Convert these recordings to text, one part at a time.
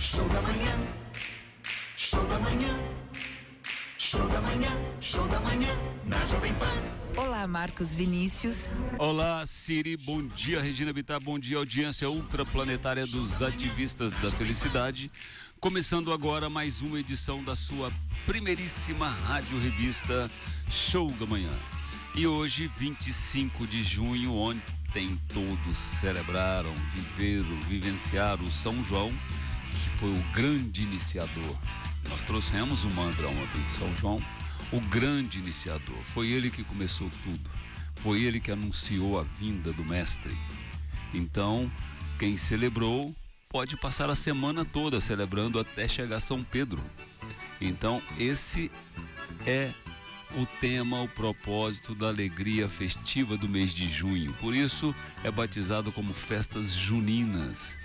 Show da manhã, show da manhã, show da manhã, show da manhã, na Jovem Pan. Olá, Marcos Vinícius. Olá, Siri. Bom dia, Regina Bittar. Bom dia, audiência ultraplanetária dos ativistas da felicidade. Começando agora mais uma edição da sua primeiríssima rádio-revista Show da Manhã. E hoje, 25 de junho, ontem todos celebraram, vivenciaram o São João, que foi o grande iniciador. Nós trouxemos o mantra ontem de São João, o grande iniciador. Foi ele que começou tudo. Foi ele que anunciou a vinda do mestre. Então, quem celebrou pode passar a semana toda celebrando até chegar São Pedro. Então, esse é o tema, o propósito da alegria festiva do mês de junho. Por isso, é batizado como festas juninas,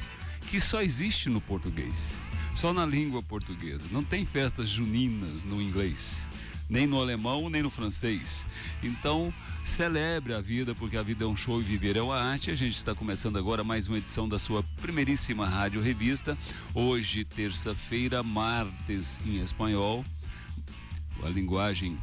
que só existe no português, só na língua portuguesa. Não tem festas juninas no inglês, nem no alemão, nem no francês. Então, celebre a vida, porque a vida é um show e viver é uma arte. A gente está começando agora mais uma edição da sua primeiríssima rádio revista. Hoje, terça-feira, martes em espanhol. A linguagem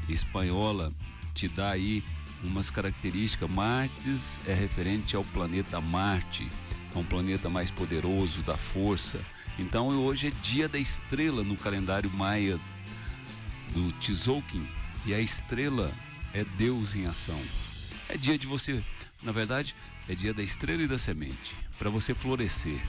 espanhola te dá aí umas características. Martes é referente ao planeta Marte, é um planeta mais poderoso, da força. Então hoje é dia da estrela no calendário maia do Tzolk'in, e a estrela é Deus em ação. É dia de você, na verdade, é dia da estrela e da semente, para você florescer.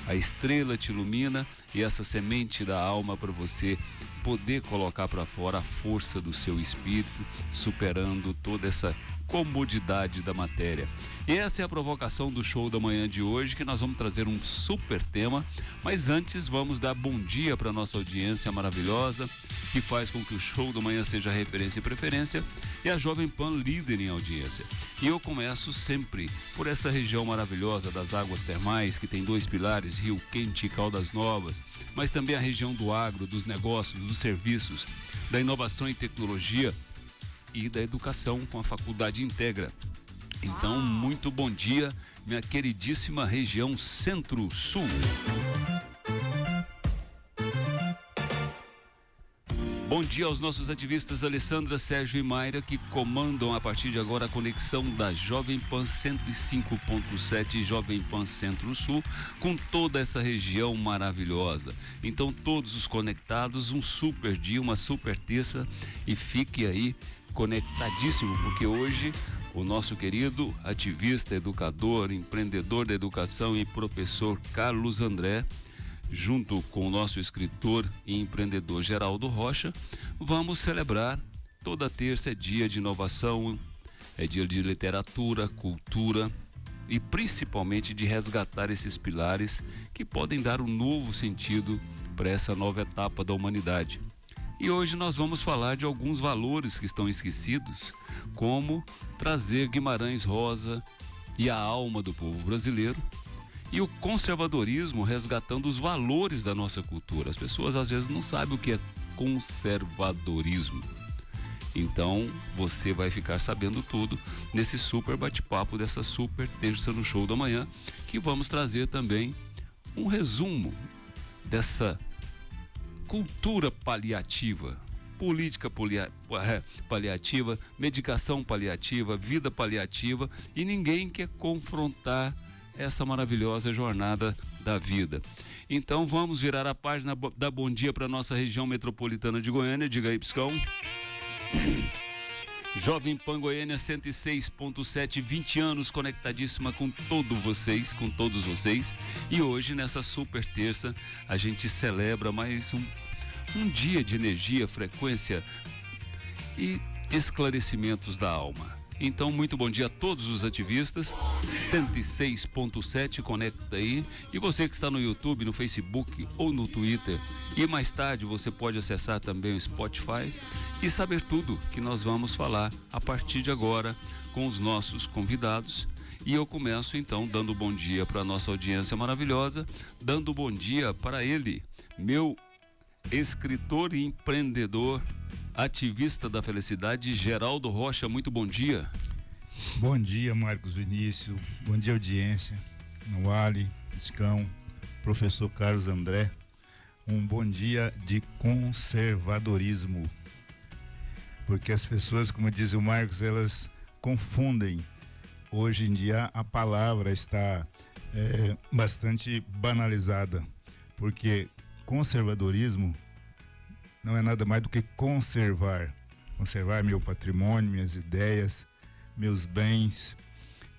A estrela te ilumina e essa semente da alma para você poder colocar para fora a força do seu espírito, superando toda essa comodidade da matéria. E essa é a provocação do Show da Manhã de hoje, que nós vamos trazer um super tema, mas antes vamos dar bom dia para nossa audiência maravilhosa, que faz com que o Show da Manhã seja referência e preferência, e a Jovem Pan líder em audiência. E eu começo sempre por essa região maravilhosa das águas termais, que tem dois pilares, Rio Quente e Caldas Novas, mas também a região do agro, dos negócios, dos serviços, da inovação e tecnologia e da educação com a Faculdade Integra. Então, muito bom dia, minha queridíssima região Centro-Sul. Bom dia aos nossos ativistas Alessandra, Sérgio e Mayra, que comandam a partir de agora a conexão da Jovem Pan 105.7 e Jovem Pan Centro-Sul com toda essa região maravilhosa. Então, todos os conectados, um super dia, uma super terça, e fique aí conectadíssimo, porque hoje o nosso querido ativista, educador, empreendedor da educação e professor Carlos André, junto com o nosso escritor e empreendedor Geraldo Rocha, vamos celebrar. Toda terça é dia de inovação, é dia de literatura, cultura e principalmente de resgatar esses pilares que podem dar um novo sentido para essa nova etapa da humanidade. E hoje nós vamos falar de alguns valores que estão esquecidos, como trazer Guimarães Rosa e a alma do povo brasileiro, e o conservadorismo resgatando os valores da nossa cultura. As pessoas às vezes não sabem o que é conservadorismo. Então você vai ficar sabendo tudo nesse super bate-papo dessa super terça no Show da Manhã, que vamos trazer também um resumo dessa cultura paliativa, política paliativa, medicação paliativa, vida paliativa, e ninguém quer confrontar essa maravilhosa jornada da vida. Então vamos virar a página, dar bom dia para nossa região metropolitana de Goiânia. Diga aí, Piscão. Jovem Pan Goiânia 106.7, 20 anos conectadíssima com todos vocês. E hoje, nessa super terça, a gente celebra mais um dia de energia, frequência e esclarecimentos da alma. Então, muito bom dia a todos os ativistas. 106.7, conecta aí. E você que está no YouTube, no Facebook ou no Twitter. E mais tarde você pode acessar também o Spotify e saber tudo que nós vamos falar a partir de agora com os nossos convidados. E eu começo então dando bom dia para a nossa audiência maravilhosa, dando bom dia para ele, meu escritor e empreendedor, ativista da felicidade, Geraldo Rocha. Muito bom dia. Bom dia, Marcos Vinícius. Bom dia, audiência. Noali, Piscão, professor Carlos André, um bom dia de conservadorismo. Porque as pessoas, como diz o Marcos, elas confundem. Hoje em dia a palavra está bastante banalizada, porque conservadorismo não é nada mais do que conservar meu patrimônio, minhas ideias, meus bens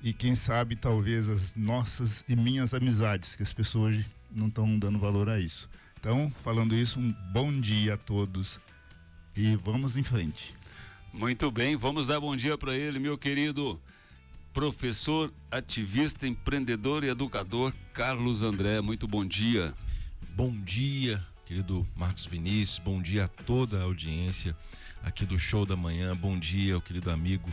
e quem sabe talvez as nossas e minhas amizades, que as pessoas hoje não estão dando valor a isso. Então, falando isso, um bom dia a todos e vamos em frente. Muito bem, vamos dar bom dia para ele, meu querido professor, ativista, empreendedor e educador Carlos André. Muito bom dia. Bom dia, querido Marcos Vinícius, bom dia a toda a audiência aqui do Show da Manhã. Bom dia ao querido amigo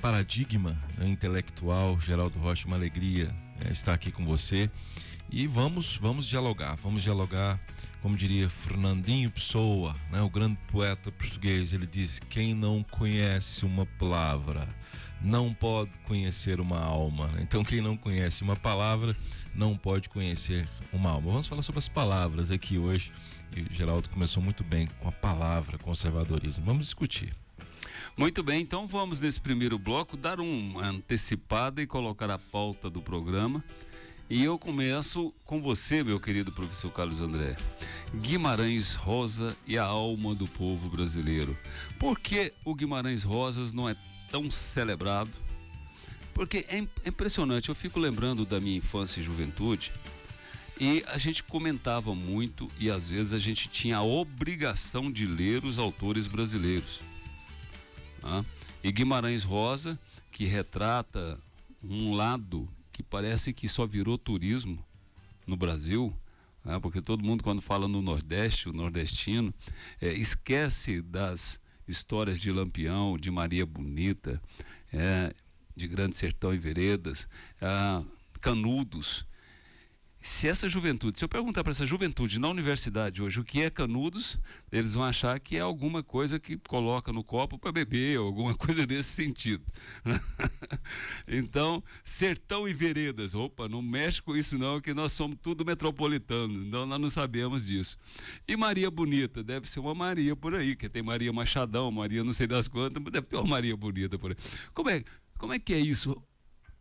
Paradigma, intelectual Geraldo Rocha. Uma alegria estar aqui com você e vamos dialogar, como diria Fernandinho Pessoa, né, o grande poeta português. Ele diz: quem não conhece uma palavra não pode conhecer uma alma. Então quem não conhece uma palavra não pode conhecer uma alma. Vamos falar sobre as palavras aqui hoje. E o Geraldo começou muito bem com a palavra conservadorismo. Vamos discutir. Muito bem, então vamos nesse primeiro bloco dar uma antecipada e colocar a pauta do programa. E eu começo com você, meu querido professor Carlos André. Guimarães Rosa e a alma do povo brasileiro. Por que o Guimarães Rosas não é tão celebrado? Porque é impressionante, eu fico lembrando da minha infância e juventude e a gente comentava muito e às vezes a gente tinha a obrigação de ler os autores brasileiros. E Guimarães Rosa, que retrata um lado que parece que só virou turismo no Brasil, porque todo mundo, quando fala no Nordeste, o nordestino, esquece das histórias de Lampião, de Maria Bonita, de Grande Sertão e Veredas, Canudos. Se eu perguntar para essa juventude na universidade hoje o que é Canudos, eles vão achar que é alguma coisa que coloca no copo para beber, ou alguma coisa desse sentido. Então, Sertão e Veredas, não mexe com isso não, que nós somos tudo metropolitano, então nós não sabemos disso. E Maria Bonita, deve ser uma Maria por aí, que tem Maria Machadão, Maria não sei das quantas, mas deve ter uma Maria Bonita por aí. Como é que é isso?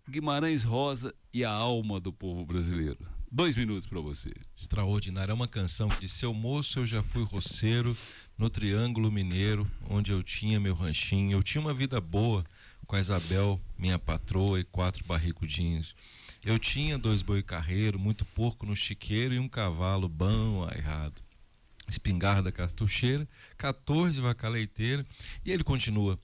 Guimarães Rosa e a alma do povo brasileiro. 2 minutos para você. Extraordinário. É uma canção que diz: seu moço, eu já fui roceiro no Triângulo Mineiro, onde eu tinha meu ranchinho. Eu tinha uma vida boa com a Isabel, minha patroa, e 4 barricudinhos. Eu tinha 2 boi carreiro, muito porco no chiqueiro e um cavalo bom airrado. Espingarda cartucheira, 14 vaca leiteira. E ele continua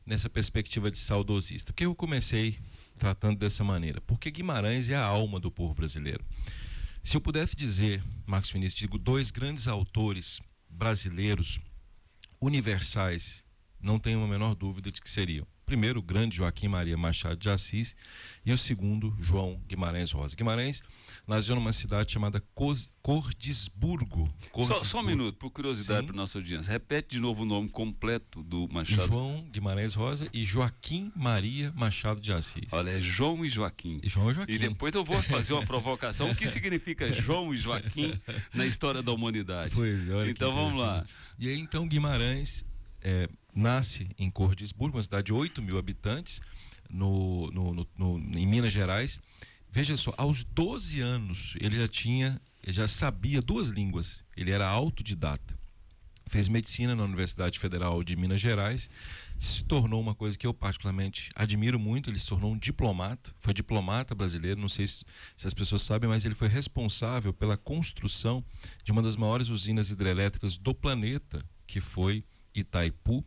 nessa perspectiva de saudosista. Por que eu comecei tratando dessa maneira? Porque Guimarães é a alma do povo brasileiro. Se eu pudesse dizer, Marcos Vinícius, digo 2 grandes autores brasileiros universais, não tenho a menor dúvida de que seriam: primeiro, o grande Joaquim Maria Machado de Assis, e o segundo, João Guimarães Rosa. Guimarães nasceu numa cidade chamada Cordisburgo. Só um minuto, por curiosidade para nossa audiência. Repete de novo o nome completo do Machado. João Guimarães Rosa e Joaquim Maria Machado de Assis. Olha, é João e Joaquim. João e Joaquim. E depois eu vou fazer uma provocação. O que significa João e Joaquim na história da humanidade? Pois é, olha. Então vamos lá. E aí então Guimarães nasce em Cordisburgo, uma cidade de 8.000 habitantes, em Minas Gerais. Veja só, aos 12 anos ele já sabia 2 línguas. Ele era autodidata. Fez medicina na Universidade Federal de Minas Gerais. Se tornou uma coisa que eu particularmente admiro muito. Ele se tornou um diplomata. Foi diplomata brasileiro. Não sei se as pessoas sabem, mas ele foi responsável pela construção de uma das maiores usinas hidrelétricas do planeta, que foi Itaipu.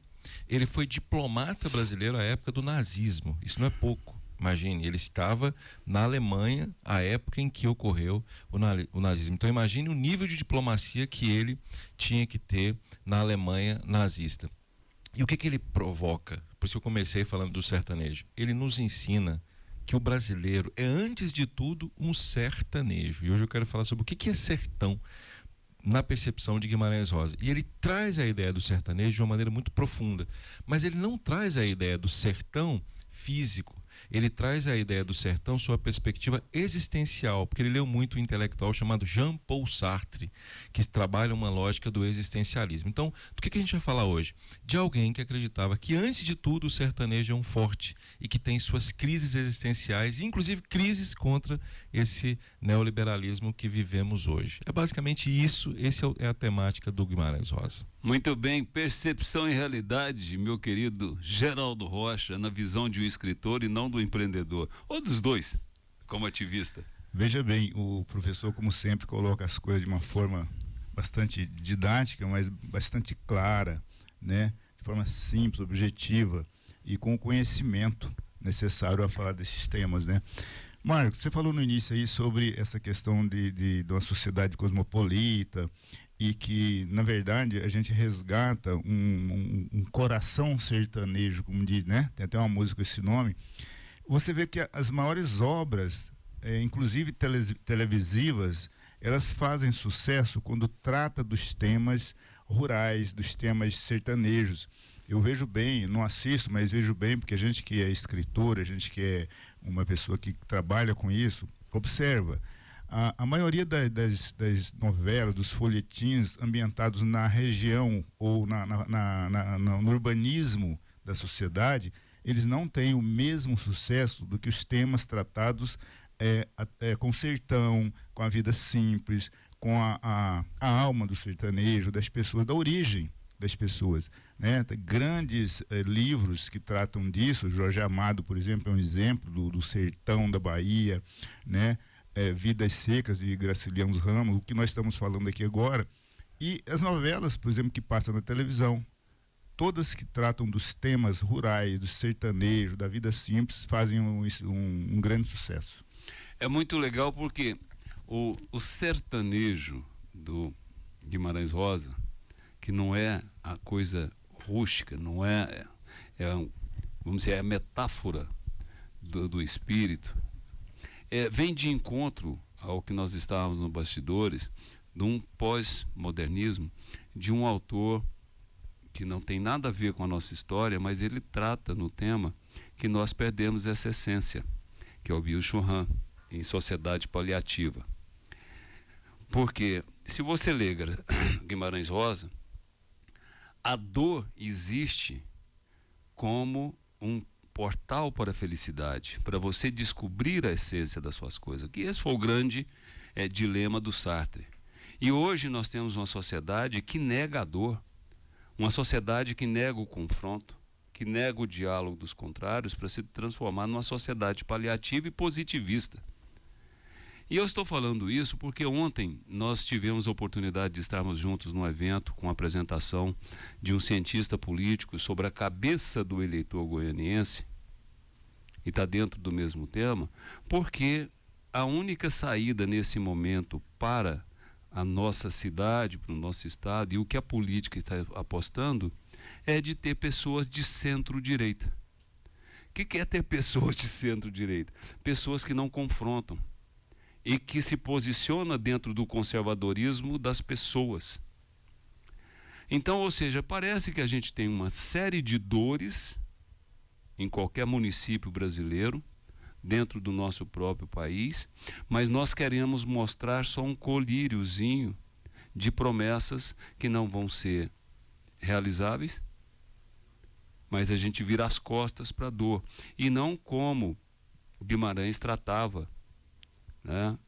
Ele foi diplomata brasileiro à época do nazismo. Isso não é pouco. Imagine, ele estava na Alemanha à época em que ocorreu o nazismo. Então imagine o nível de diplomacia que ele tinha que ter na Alemanha nazista. E o que ele provoca? Por isso eu comecei falando do sertanejo. Ele nos ensina que o brasileiro é, antes de tudo, um sertanejo. E hoje eu quero falar sobre o que é sertão na percepção de Guimarães Rosa. E ele traz a ideia do sertanejo de uma maneira muito profunda. Mas ele não traz a ideia do sertão físico. ele traz a ideia do sertão sob a perspectiva existencial, porque ele leu muito um intelectual chamado Jean-Paul Sartre, que trabalha uma lógica do existencialismo. Então, do que a gente vai falar hoje? De alguém que acreditava que, antes de tudo, o sertanejo é um forte e que tem suas crises existenciais, inclusive crises contra esse neoliberalismo que vivemos hoje. É basicamente isso, essa é a temática do Guimarães Rosa. Muito bem, percepção e realidade, meu querido Geraldo Rocha, na visão de um escritor e não do empreendedor, ou dos dois, como ativista. Veja bem, o professor, como sempre, coloca as coisas de uma forma bastante didática, mas bastante clara, né? De forma simples, objetiva e com o conhecimento necessário a falar desses temas, né? Marcos, você falou no início aí sobre essa questão de uma sociedade cosmopolita e que, na verdade, a gente resgata um coração sertanejo, como diz, né? Tem até uma música com esse nome. Você vê que as maiores obras, inclusive televisivas, elas fazem sucesso quando trata dos temas rurais, dos temas sertanejos. Eu vejo bem, não assisto, mas vejo bem, porque a gente que é escritor, a gente que é uma pessoa que trabalha com isso, observa. A maioria das novelas, dos folhetins ambientados na região ou no urbanismo da sociedade, eles não têm o mesmo sucesso do que os temas tratados com o sertão, com a vida simples, com a alma do sertanejo, das pessoas, da origem das pessoas, né? Tem grandes livros que tratam disso. Jorge Amado, por exemplo, é um exemplo do sertão da Bahia, né? Vidas Secas, de Graciliano Ramos, o que nós estamos falando aqui agora. E as novelas, por exemplo, que passam na televisão, todas que tratam dos temas rurais, do sertanejo, da vida simples, fazem um grande sucesso. É muito legal porque o sertanejo do Guimarães Rosa, que não é a coisa rústica, não vamos dizer, é a metáfora do espírito, vem de encontro ao que nós estávamos nos bastidores, de um pós-modernismo, de um autor que não tem nada a ver com a nossa história, mas ele trata no tema que nós perdemos essa essência, que é o Byung-Chul Han, em Sociedade Paliativa. Porque, se você lê Guimarães Rosa, a dor existe como um portal para a felicidade, para você descobrir a essência das suas coisas. Que esse foi o grande dilema do Sartre. E hoje nós temos uma sociedade que nega a dor, uma sociedade que nega o confronto, que nega o diálogo dos contrários para se transformar numa sociedade paliativa e positivista. E eu estou falando isso porque ontem nós tivemos a oportunidade de estarmos juntos num evento com a apresentação de um cientista político sobre a cabeça do eleitor goianiense, e está dentro do mesmo tema, porque a única saída nesse momento para a nossa cidade, para o nosso estado, e o que a política está apostando, é de ter pessoas de centro-direita. O que é ter pessoas de centro-direita? Pessoas que não confrontam e que se posiciona dentro do conservadorismo das pessoas. Então, ou seja, parece que a gente tem uma série de dores em qualquer município brasileiro, dentro do nosso próprio país, mas nós queremos mostrar só um colíriozinho de promessas que não vão ser realizáveis, mas a gente vira as costas para a dor. E não como Guimarães tratava, né,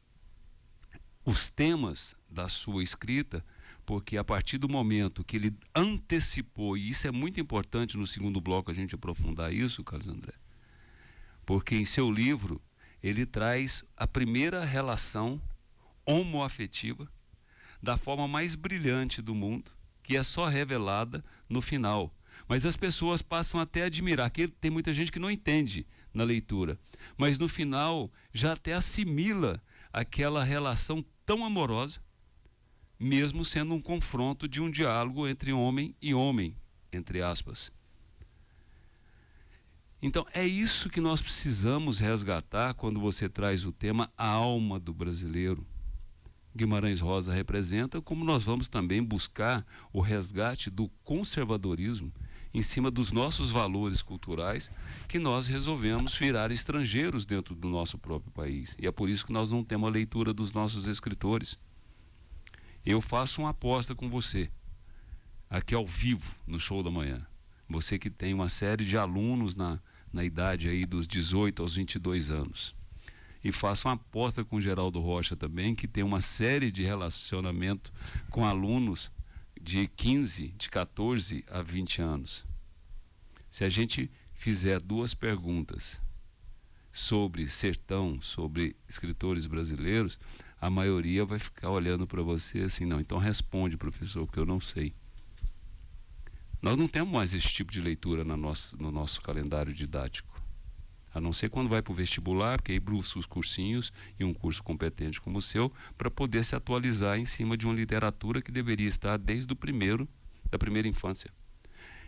os temas da sua escrita, porque a partir do momento que ele antecipou, e isso é muito importante no segundo bloco a gente aprofundar isso, Carlos André, porque em seu livro ele traz a primeira relação homoafetiva da forma mais brilhante do mundo, que é só revelada no final. Mas as pessoas passam até a admirar, que tem muita gente que não entende na leitura, mas no final já até assimila aquela relação tão amorosa, mesmo sendo um confronto de um diálogo entre homem e homem, entre aspas. Então é isso que nós precisamos resgatar quando você traz o tema a alma do brasileiro. Guimarães Rosa representa, como nós vamos também buscar o resgate do conservadorismo, em cima dos nossos valores culturais, que nós resolvemos virar estrangeiros dentro do nosso próprio país. E é por isso que nós não temos a leitura dos nossos escritores. Eu faço uma aposta com você, aqui ao vivo, no Show da Manhã. Você que tem uma série de alunos na idade aí dos 18 aos 22 anos. E faço uma aposta com o Geraldo Rocha também, que tem uma série de relacionamento com alunos de 15, de 14 a 20 anos. Se a gente fizer 2 perguntas sobre sertão, sobre escritores brasileiros, a maioria vai ficar olhando para você assim, não, então responde, professor, porque eu não sei. Nós não temos mais esse tipo de leitura no nosso calendário didático. A não ser quando vai para o vestibular, porque aí busca os cursinhos e um curso competente como o seu, para poder se atualizar em cima de uma literatura que deveria estar desde da primeira infância.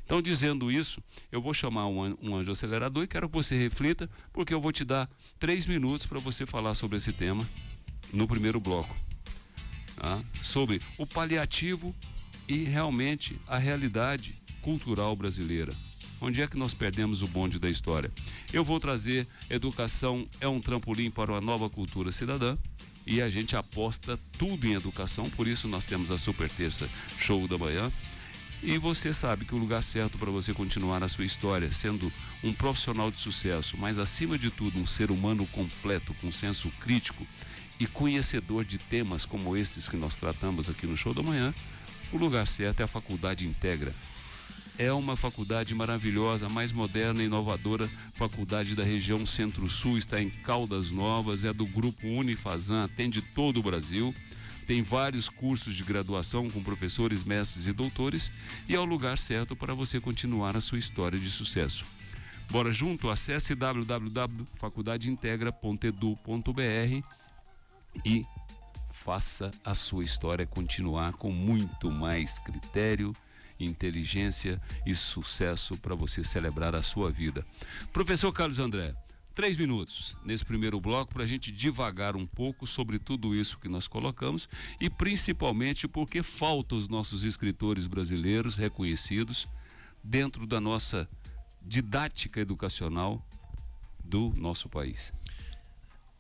Então, dizendo isso, eu vou chamar um anjo acelerador e quero que você reflita, porque eu vou te dar 3 minutos para você falar sobre esse tema no primeiro bloco. Tá? Sobre o paliativo e realmente a realidade cultural brasileira. Onde é que nós perdemos o bonde da história? Eu vou trazer educação é um trampolim para uma nova cultura cidadã e a gente aposta tudo em educação, por isso nós temos a Super Terça Show da Manhã. E você sabe que o lugar certo para você continuar a sua história, sendo um profissional de sucesso, mas acima de tudo um ser humano completo, com senso crítico e conhecedor de temas como estes que nós tratamos aqui no Show da Manhã, o lugar certo é a Faculdade Integra. É uma faculdade maravilhosa, a mais moderna e inovadora faculdade da região Centro-Sul, está em Caldas Novas, é do grupo Unifazam, atende todo o Brasil, tem vários cursos de graduação com professores, mestres e doutores e é o lugar certo para você continuar a sua história de sucesso. Bora junto? Acesse www.faculdadeintegra.edu.br e faça a sua história continuar com muito mais critério, inteligência e sucesso para você celebrar a sua vida. Professor Carlos André, 3 minutos nesse primeiro bloco para a gente divagar um pouco sobre tudo isso que nós colocamos e principalmente porque faltam os nossos escritores brasileiros reconhecidos dentro da nossa didática educacional do nosso país.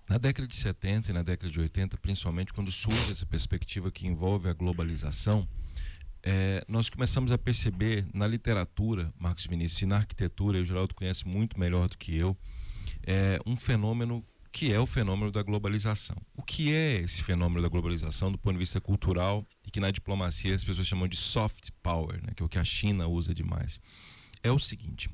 Na década de 70 e na década de 80, principalmente quando surge essa perspectiva que envolve a globalização, nós começamos a perceber na literatura, Marcos Vinícius, e na arquitetura, o Geraldo conhece muito melhor do que eu, um fenômeno que é o fenômeno da globalização. O que é esse fenômeno da globalização do ponto de vista cultural e que na diplomacia as pessoas chamam de soft power, né, que é o que a China usa demais? É o seguinte: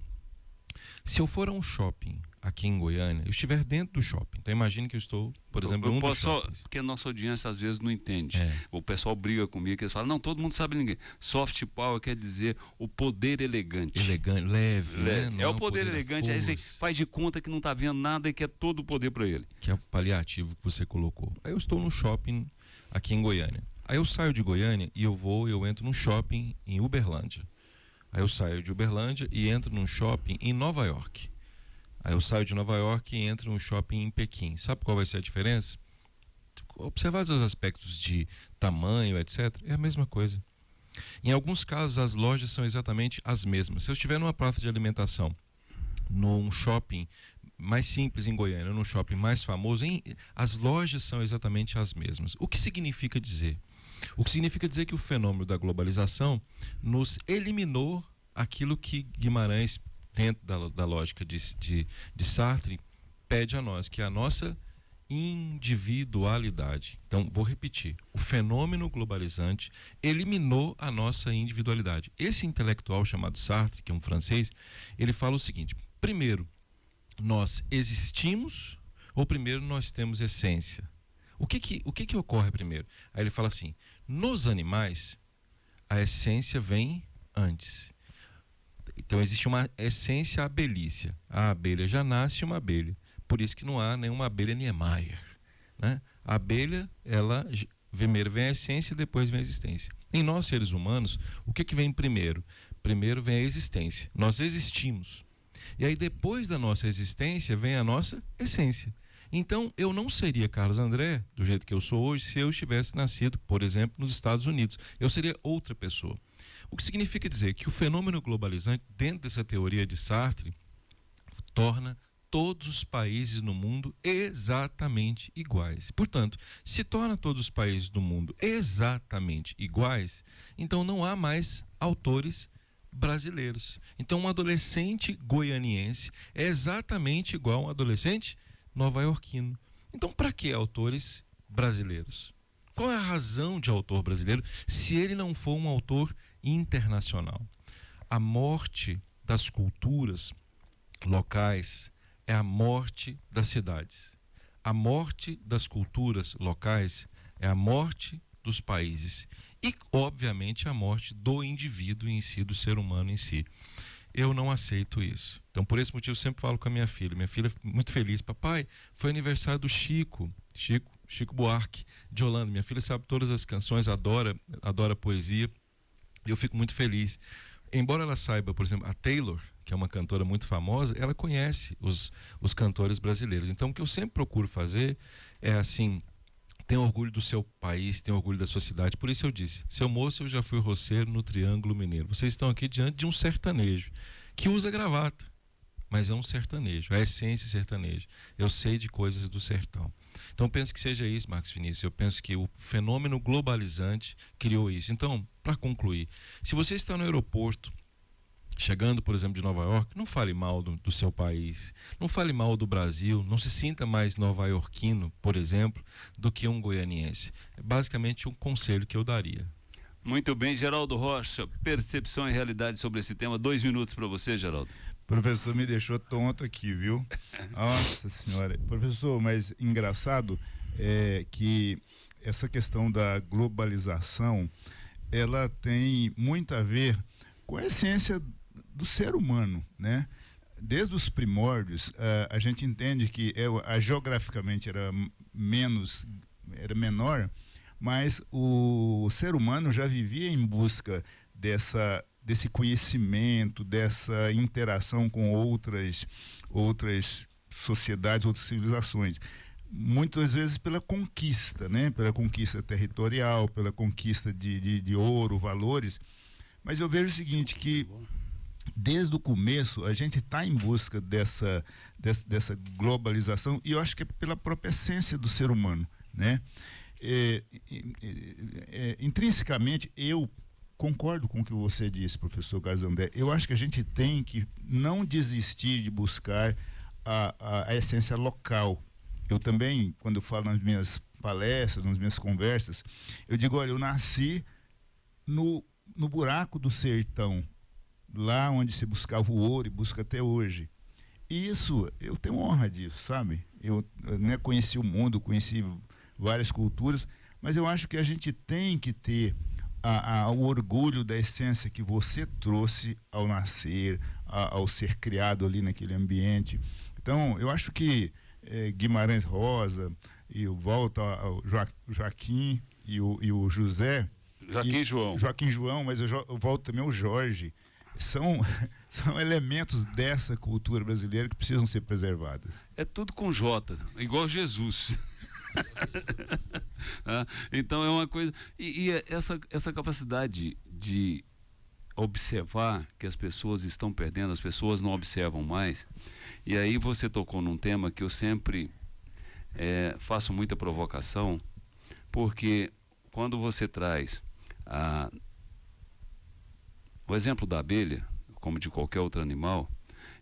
se eu for a um shopping aqui em Goiânia, eu estiver dentro do shopping, então imagine que eu estou, por exemplo, em um dos shoppings. Porque a nossa audiência às vezes não entende. O pessoal briga comigo, que eles falam, não, todo mundo sabe ninguém. Soft power quer dizer o poder elegante. Elegante, leve, né? É o poder elegante, aí você faz de conta que não está vendo nada e quer todo o poder para ele. Que é o paliativo que você colocou. Aí eu estou no shopping aqui em Goiânia. Aí eu saio de Goiânia e eu entro num shopping em Uberlândia. Aí eu saio de Uberlândia e entro num shopping em Nova York. Aí eu saio de Nova York e entro num shopping em Pequim. Sabe qual vai ser a diferença? Observar os aspectos de tamanho, etc. É a mesma coisa. Em alguns casos, as lojas são exatamente as mesmas. Se eu estiver numa praça de alimentação, num shopping mais simples em Goiânia, num shopping mais famoso, as lojas são exatamente as mesmas. O que significa dizer? O que significa dizer que o fenômeno da globalização nos eliminou aquilo que Guimarães, dentro da lógica de Sartre, pede a nós, que é a nossa individualidade. Então, vou repetir: o fenômeno globalizante eliminou a nossa individualidade. Esse intelectual chamado Sartre, que é um francês, ele fala o seguinte: primeiro, nós existimos, ou primeiro nós temos essência? O que ocorre primeiro? Aí ele fala assim: nos animais, a essência vem antes. Então existe uma essência abelícia. A abelha já nasce uma abelha. Por isso que não há nenhuma abelha Niemeyer, né? A abelha, ela primeiro vem a essência e depois vem a existência. Em nós, seres humanos, o que vem primeiro? Primeiro vem a existência. Nós existimos. E aí depois da nossa existência vem a nossa essência. Então, eu não seria Carlos André, do jeito que eu sou hoje, se eu tivesse nascido, por exemplo, nos Estados Unidos. Eu seria outra pessoa. O que significa dizer que o fenômeno globalizante, dentro dessa teoria de Sartre, torna todos os países no mundo exatamente iguais. Portanto, se torna todos os países do mundo exatamente iguais, então não há mais autores brasileiros. Então, um adolescente goianiense é exatamente igual a um adolescente nova-iorquino. Então, para que autores brasileiros? Qual é a razão de autor brasileiro se ele não for um autor internacional? A morte das culturas locais é a morte das cidades. A morte das culturas locais é a morte dos países. E, obviamente, a morte do indivíduo em si, do ser humano em si. Eu não aceito isso. Então, por esse motivo, eu sempre falo com a minha filha. Minha filha é muito feliz. Papai, foi aniversário do Chico Buarque, de Holanda. Minha filha sabe todas as canções, adora poesia. E eu fico muito feliz. Embora ela saiba, por exemplo, a Taylor, que é uma cantora muito famosa, ela conhece os cantores brasileiros. Então, o que eu sempre procuro fazer é assim: tenha orgulho do seu país, tenha orgulho da sua cidade. Por isso eu disse: seu moço, eu já fui roceiro no Triângulo Mineiro. Vocês estão aqui diante de um sertanejo que usa gravata, mas é um sertanejo, a essência sertaneja. Eu sei de coisas do sertão. Então, eu penso que seja isso, Marcos Vinícius. Eu penso que o fenômeno globalizante criou isso. Então, para concluir, se você está no aeroporto, chegando, por exemplo, de Nova York, não fale mal do seu país, não fale mal do Brasil, não se sinta mais nova-iorquino, por exemplo, do que um goianiense. É basicamente um conselho que eu daria. Muito bem, Geraldo Rocha, percepção e realidade sobre esse tema. 2 minutos para você, Geraldo. Professor me deixou tonto aqui, viu? Nossa senhora. Professor, mas engraçado é que essa questão da globalização, ela tem muito a ver com a essência do ser humano, né? Desde os primórdios, a gente entende que geograficamente era menor, mas o ser humano já vivia em busca desse conhecimento, dessa interação com outras sociedades, outras civilizações. Muitas vezes pela conquista, né? Pela conquista territorial, pela conquista de ouro, valores. Mas eu vejo o seguinte, que desde o começo a gente está em busca dessa globalização, e eu acho que é pela própria essência do ser humano, né? Intrinsecamente, eu concordo com o que você disse, professor Carlos André. Eu acho que a gente tem que não desistir de buscar a essência local. Eu também, quando eu falo nas minhas palestras, nas minhas conversas, eu digo, olha, eu nasci no buraco do sertão, lá onde se buscava o ouro e busca até hoje. E isso, eu tenho honra disso, sabe? Eu né, conheci o mundo, conheci várias culturas, mas eu acho que a gente tem que ter o orgulho da essência que você trouxe ao nascer, ao ser criado ali naquele ambiente. Então, eu acho que Guimarães Rosa, e eu volto ao Joaquim e o José. Joaquim João, mas eu volto também ao Jorge. São elementos dessa cultura brasileira que precisam ser preservados. É tudo com J, igual Jesus. Então é uma coisa. E essa capacidade de observar que as pessoas estão perdendo, as pessoas não observam mais. E aí você tocou num tema que eu sempre faço muita provocação, porque quando você traz o exemplo da abelha, como de qualquer outro animal,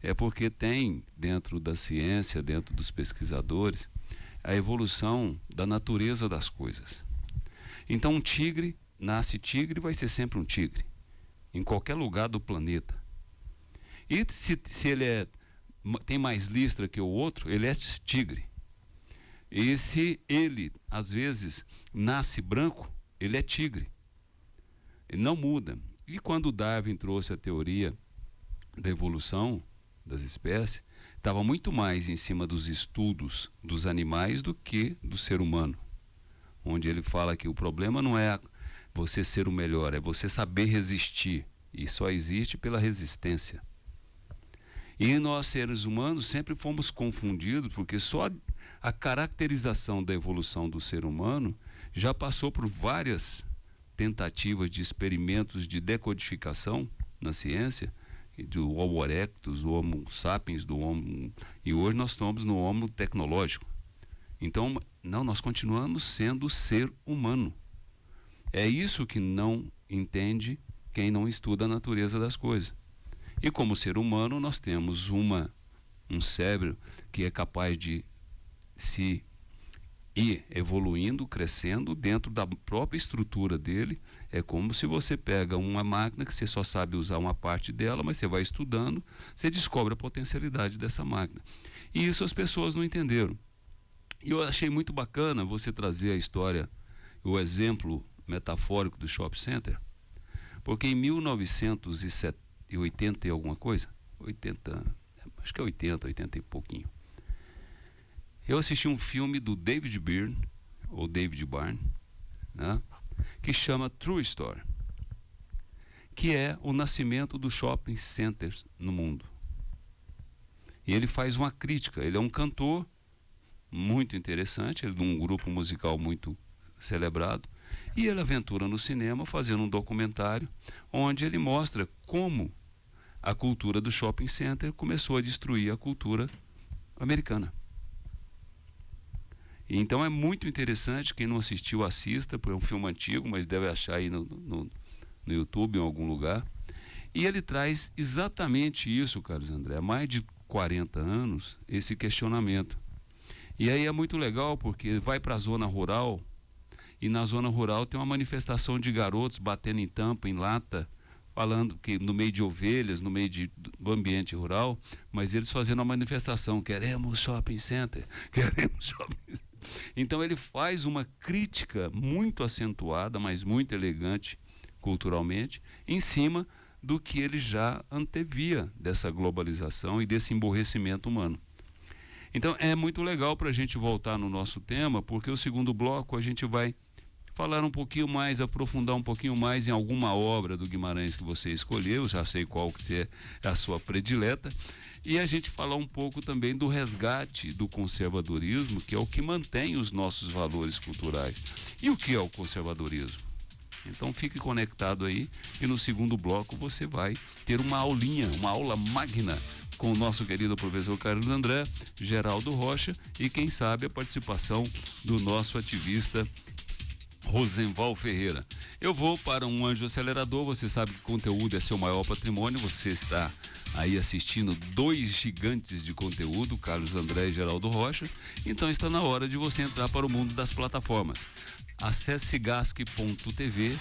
é porque tem dentro da ciência, dentro dos pesquisadores, a evolução da natureza das coisas. Então um tigre, nasce tigre, vai ser sempre um tigre, em qualquer lugar do planeta. E se ele tem mais listra que o outro, ele é tigre. E se ele, às vezes, nasce branco, ele é tigre. Ele não muda. E quando Darwin trouxe a teoria da evolução das espécies, estava muito mais em cima dos estudos dos animais do que do ser humano. Onde ele fala que o problema não é você ser o melhor, é você saber resistir. E só existe pela resistência. E nós, seres humanos, sempre fomos confundidos, porque só A caracterização da evolução do ser humano já passou por várias tentativas de experimentos de decodificação na ciência, do Homo erectus, do Homo sapiens, e hoje nós estamos no Homo tecnológico. Então, não, nós continuamos sendo ser humano. É isso que não entende quem não estuda a natureza das coisas. E como ser humano, nós temos um cérebro que é capaz de se ir evoluindo, crescendo dentro da própria estrutura dele. É como se você pega uma máquina que você só sabe usar uma parte dela, mas você vai estudando, você descobre a potencialidade dessa máquina. E isso as pessoas não entenderam. E eu achei muito bacana você trazer a história, o exemplo metafórico do shopping center, porque em 1980 e alguma coisa, 80, acho que é 80 e pouquinho, eu assisti um filme do David Byrne, ou David Byrne, né, que chama True Story, que é o nascimento dos shopping centers no mundo. E ele faz uma crítica, ele é um cantor muito interessante, ele é de um grupo musical muito celebrado, e ele aventura no cinema fazendo um documentário onde ele mostra como a cultura do shopping center começou a destruir a cultura americana. Então é muito interessante, quem não assistiu assista, porque é um filme antigo, mas deve achar aí no YouTube em algum lugar. E ele traz exatamente isso, Carlos André, há mais de 40 anos, esse questionamento. E aí é muito legal porque vai para a zona rural, e na zona rural tem uma manifestação de garotos batendo em tampa, em lata, falando que no meio de ovelhas, no meio do ambiente rural, mas eles fazendo uma manifestação, queremos shopping center, queremos shopping center. Então ele faz uma crítica muito acentuada, mas muito elegante culturalmente, em cima do que ele já antevia dessa globalização e desse emborrecimento humano. Então é muito legal para a gente voltar no nosso tema, porque o segundo bloco a gente vai falar um pouquinho mais, aprofundar um pouquinho mais em alguma obra do Guimarães que você escolheu, já sei qual que é a sua predileta, e a gente falar um pouco também do resgate do conservadorismo, que é o que mantém os nossos valores culturais. E o que é o conservadorismo? Então fique conectado aí, e no segundo bloco você vai ter uma aulinha, uma aula magna com o nosso querido professor Carlos André, Geraldo Rocha e quem sabe a participação do nosso ativista Rosenval Ferreira. Eu vou para um anjo acelerador, você sabe que conteúdo é seu maior patrimônio, você está aí assistindo dois gigantes de conteúdo, Carlos André e Geraldo Rocha, então está na hora de você entrar para o mundo das plataformas. Acesse gasc.tv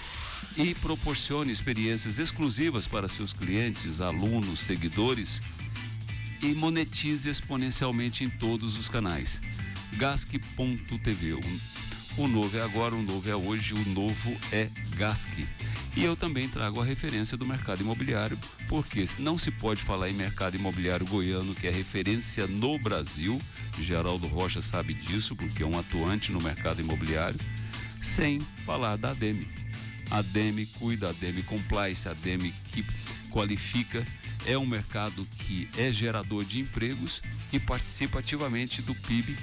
e proporcione experiências exclusivas para seus clientes, alunos, seguidores e monetize exponencialmente em todos os canais. gasc.tv. O novo é agora, o novo é hoje, o novo é Gasc. E eu também trago a referência do mercado imobiliário, porque não se pode falar em mercado imobiliário goiano, que é referência no Brasil, Geraldo Rocha sabe disso, porque é um atuante no mercado imobiliário, sem falar da ADEME. A ADEME cuida, a ADEME compliance, a ADEME que qualifica, é um mercado que é gerador de empregos e participa ativamente do PIB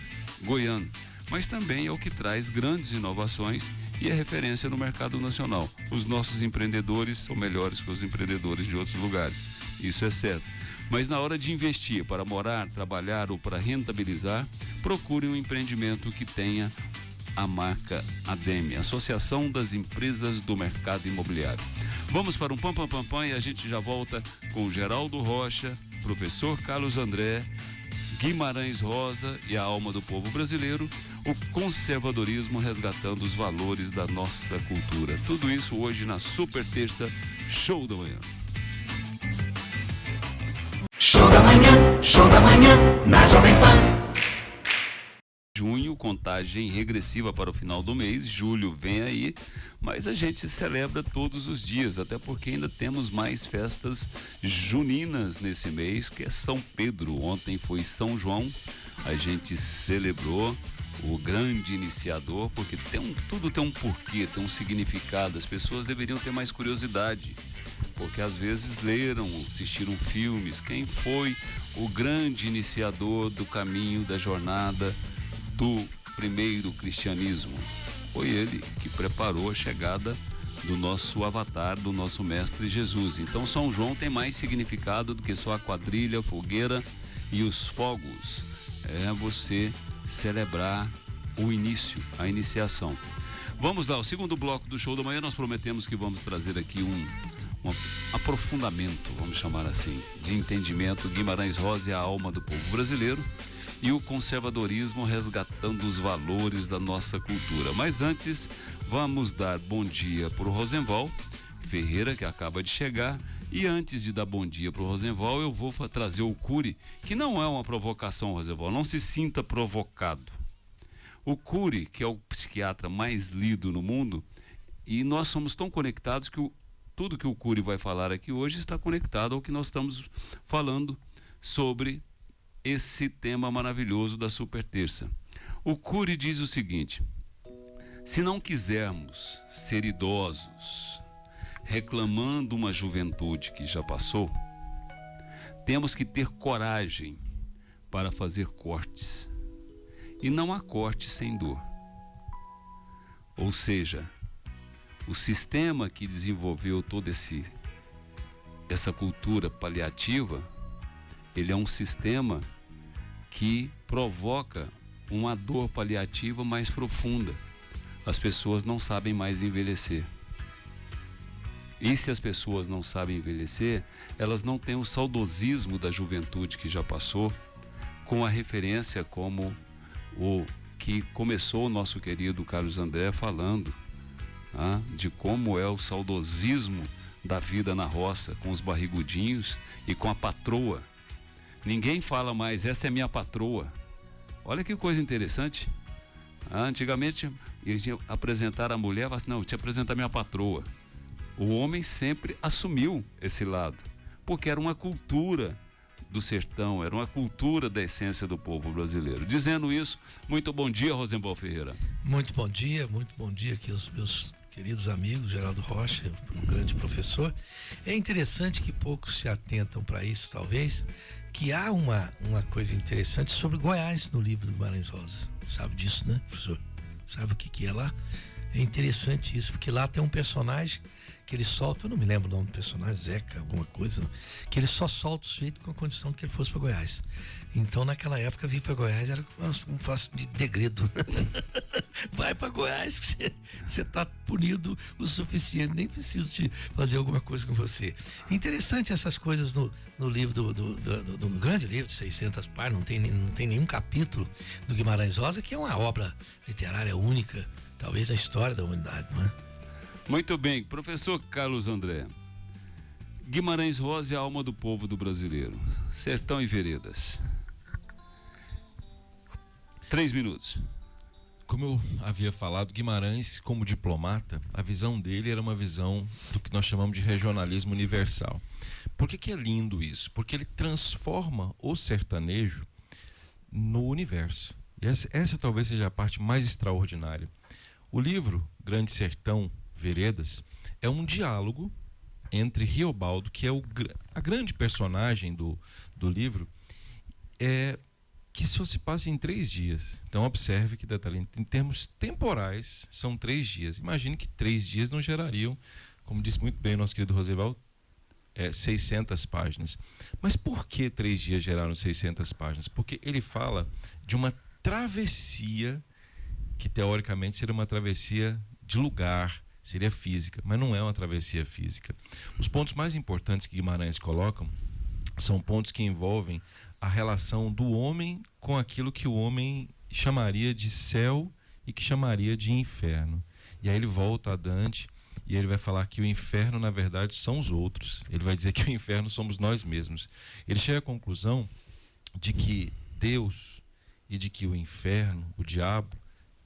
goiano, mas também é o que traz grandes inovações e é referência no mercado nacional. Os nossos empreendedores são melhores que os empreendedores de outros lugares, isso é certo. Mas na hora de investir para morar, trabalhar ou para rentabilizar, procure um empreendimento que tenha a marca ADEME, Associação das Empresas do Mercado Imobiliário. Vamos para um pam e a gente já volta com Geraldo Rocha, professor Carlos André, Guimarães Rosa e a alma do povo brasileiro, o conservadorismo resgatando os valores da nossa cultura. Tudo isso hoje na Super Terça, Show da Manhã. Show da manhã, na Jovem Pan. Junho, contagem regressiva para o final do mês, julho vem aí, mas a gente celebra todos os dias, até porque ainda temos mais festas juninas nesse mês, que é São Pedro. Ontem foi São João, a gente celebrou o grande iniciador, porque tudo tem um porquê, tem um significado, as pessoas deveriam ter mais curiosidade, porque às vezes leram, assistiram filmes, quem foi o grande iniciador do caminho, da jornada do primeiro cristianismo. Foi ele que preparou a chegada do nosso avatar, do nosso mestre Jesus. Então São João tem mais significado do que só a quadrilha, a fogueira e os fogos. É você celebrar o início, a iniciação. Vamos lá, o segundo bloco do Show da Manhã, nós prometemos que vamos trazer aqui um aprofundamento, vamos chamar assim, de entendimento. Guimarães Rosa é a alma do povo brasileiro e o conservadorismo resgatando os valores da nossa cultura. Mas antes, vamos dar bom dia para o Rosenval Ferreira, que acaba de chegar. E antes de dar bom dia para o Rosenval, eu vou trazer o Cury, que não é uma provocação, Rosenval, não se sinta provocado. O Cury, que é o psiquiatra mais lido no mundo, e nós somos tão conectados que tudo que o Cury vai falar aqui hoje está conectado ao que nós estamos falando sobre esse tema maravilhoso da Super Terça. O Cury diz o seguinte: se não quisermos ser idosos reclamando uma juventude que já passou, temos que ter coragem para fazer cortes. E não há corte sem dor. Ou seja, o sistema que desenvolveu toda essa cultura paliativa, ele é um sistema que provoca uma dor paliativa mais profunda. As pessoas não sabem mais envelhecer. E se as pessoas não sabem envelhecer, elas não têm o saudosismo da juventude que já passou, com a referência como o que começou o nosso querido Carlos André falando, de como é o saudosismo da vida na roça, com os barrigudinhos e com a patroa. Ninguém fala mais, essa é minha patroa. Olha que coisa interessante. Antigamente, eles iam apresentar a mulher, falavam assim, não, eu te apresentar minha patroa. O homem sempre assumiu esse lado, porque era uma cultura do sertão, era uma cultura da essência do povo brasileiro. Dizendo isso, muito bom dia, Rosenval Ferreira. Muito bom dia aqui aos meus queridos amigos, Geraldo Rocha, um grande professor. É interessante que poucos se atentam para isso, talvez, que há uma coisa interessante sobre Goiás no livro do Guimarães Rosa. Sabe disso, né, professor? Sabe o que é lá? É interessante isso, porque lá tem um personagem que ele solta, eu não me lembro o nome do personagem, Zeca, alguma coisa, que ele só solta o sujeito com a condição de que ele fosse para Goiás. Então, naquela época, vir para Goiás era um fácil de degredo. Vai para Goiás que você está punido o suficiente, nem preciso de fazer alguma coisa com você. Interessante essas coisas no livro do grande livro de 600 páginas, não tem nenhum capítulo do Guimarães Rosa, que é uma obra literária única, talvez na história da humanidade, não é? Muito bem, professor Carlos André. Guimarães Rosa é a alma do povo do brasileiro. Sertão e veredas. 3 minutos. Como eu havia falado, Guimarães, como diplomata, a visão dele era uma visão do que nós chamamos de regionalismo universal. Por que é lindo isso? Porque ele transforma o sertanejo no universo. E essa talvez seja a parte mais extraordinária. O livro Grande Sertão, Veredas, é um diálogo entre Riobaldo, que é a grande personagem do livro, que só se passa em 3 dias. Então observe que detalhe, em termos temporais, são 3 dias. Imagine que 3 dias não gerariam, como disse muito bem o nosso querido Rosenval, 600 páginas. Mas por que 3 dias geraram 600 páginas? Porque ele fala de uma travessia que teoricamente seria uma travessia de lugar, seria física, mas não é uma travessia física. Os pontos mais importantes que Guimarães colocam são pontos que envolvem a relação do homem com aquilo que o homem chamaria de céu e que chamaria de inferno. E aí ele volta a Dante e ele vai falar que o inferno, na verdade, são os outros. Ele vai dizer que o inferno somos nós mesmos. Ele chega à conclusão de que Deus e de que o inferno, o diabo,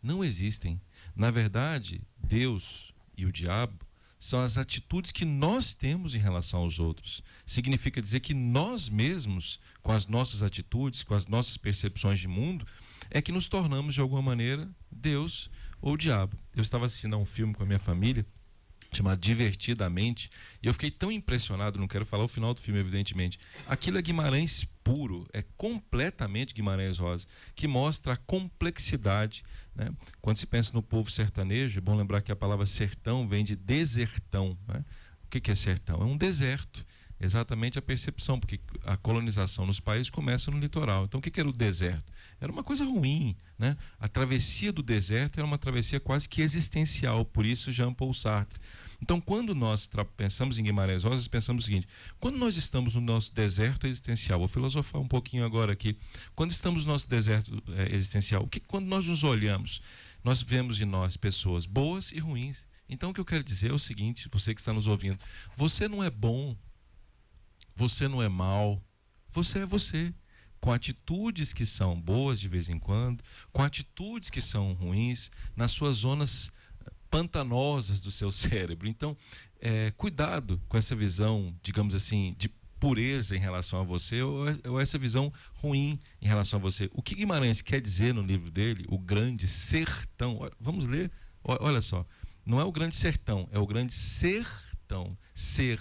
não existem. Na verdade, Deus e o diabo são as atitudes que nós temos em relação aos outros. Significa dizer que nós mesmos, com as nossas atitudes, com as nossas percepções de mundo, é que nos tornamos, de alguma maneira, Deus ou o diabo. Eu estava assistindo a um filme com a minha família, chamado Divertidamente, e eu fiquei tão impressionado, não quero falar o final do filme, evidentemente. Aquilo é Guimarães puro é completamente Guimarães Rosa, que mostra a complexidade, né? Quando se pensa no povo sertanejo, é bom lembrar que a palavra sertão vem de desertão, né? O que é sertão? É um deserto. Exatamente a percepção, porque a colonização nos países começa no litoral. Então, o que era o deserto? Era uma coisa ruim, né? A travessia do deserto era uma travessia quase que existencial, por isso Jean-Paul Sartre. Então, quando nós pensamos em Guimarães Rosa, pensamos o seguinte: quando nós estamos no nosso deserto existencial, vou filosofar um pouquinho agora aqui, quando estamos no nosso deserto existencial, quando nós nos olhamos, nós vemos de nós pessoas boas e ruins. Então, o que eu quero dizer é o seguinte, você que está nos ouvindo: você não é bom, você não é mal, você é você, com atitudes que são boas de vez em quando, com atitudes que são ruins, nas suas zonas pantanosas do seu cérebro. Então, cuidado com essa visão, digamos assim, de pureza em relação a você, ou essa visão ruim em relação a você. O que Guimarães quer dizer no livro dele, O Grande Sertão? Vamos ler, olha só, não é o grande sertão, é o grande sertão, ser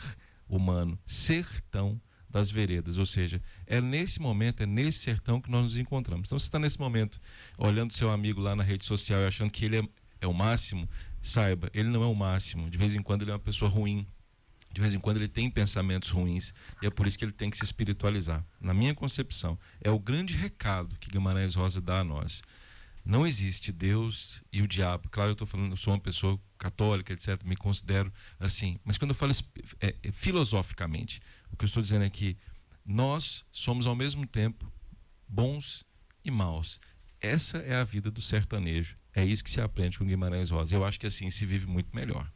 humano, sertão das veredas, ou seja, é nesse momento, é nesse sertão que nós nos encontramos. Então, você está nesse momento olhando seu amigo lá na rede social e achando que ele é o máximo, saiba, ele não é o máximo. De vez em quando ele é uma pessoa ruim, de vez em quando ele tem pensamentos ruins, e é por isso que ele tem que se espiritualizar. Na minha concepção, é o grande recado que Guimarães Rosa dá a nós. Não existe Deus e o diabo. Claro, eu estou falando, eu sou uma pessoa católica, etc., me considero assim. Mas quando eu falo filosoficamente, o que eu estou dizendo é que nós somos ao mesmo tempo bons e maus. Essa é a vida do sertanejo. É isso que se aprende com Guimarães Rosa. Eu acho que assim se vive muito melhor.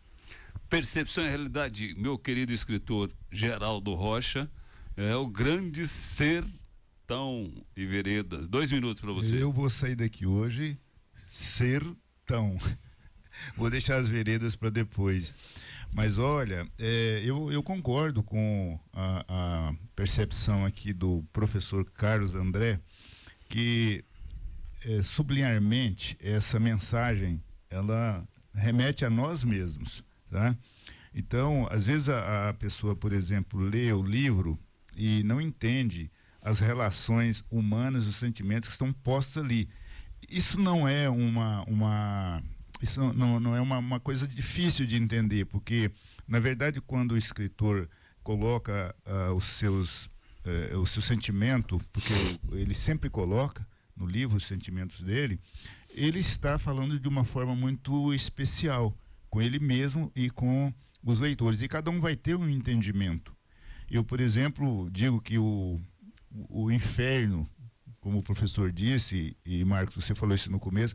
Percepção e realidade, meu querido escritor Geraldo Rocha, é o grande sertão e veredas. 2 minutos para você. Eu vou sair daqui hoje sertão. Vou deixar as veredas para depois. Mas olha, eu concordo com a percepção aqui do professor Carlos André, que subliminarmente essa mensagem ela remete a nós mesmos, tá? Então, às vezes a pessoa, por exemplo, lê o livro e não entende as relações humanas, os sentimentos que estão postos ali. Isso não é isso não é uma coisa difícil de entender, porque, na verdade, quando o escritor coloca o seu sentimento, porque ele sempre coloca no livro os sentimentos dele, ele está falando de uma forma muito especial, com ele mesmo e com os leitores, e cada um vai ter um entendimento. Eu, por exemplo, digo que o inferno, como o professor disse, e Marcos, você falou isso no começo,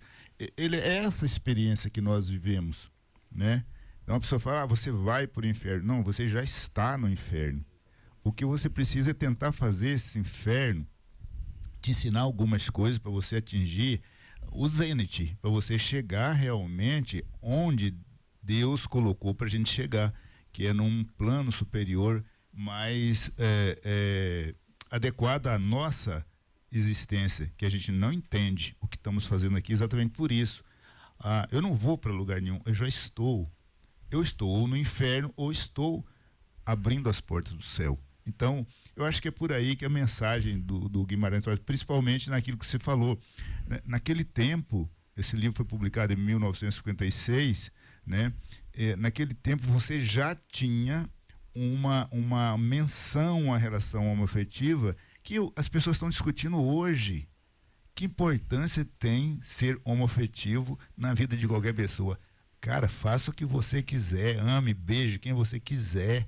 ele é essa experiência que nós vivemos, né? Então a pessoa fala, você vai para o inferno. Não, você já está no inferno. O que você precisa é tentar fazer esse inferno te ensinar algumas coisas para você atingir o zênite, para você chegar realmente onde Deus colocou para a gente chegar, que é num plano superior mais adequado à nossa existência, que a gente não entende o que estamos fazendo aqui exatamente por isso. Eu não vou para lugar nenhum, eu já estou. Eu estou ou no inferno ou estou abrindo as portas do céu. Então, eu acho que é por aí que a mensagem do Guimarães, principalmente naquilo que você falou. Naquele tempo, esse livro foi publicado em 1956, né? Naquele tempo você já tinha uma menção à relação homoafetiva que as pessoas estão discutindo hoje. Que importância tem ser homoafetivo na vida de qualquer pessoa? Cara, faça o que você quiser, ame, beije quem você quiser.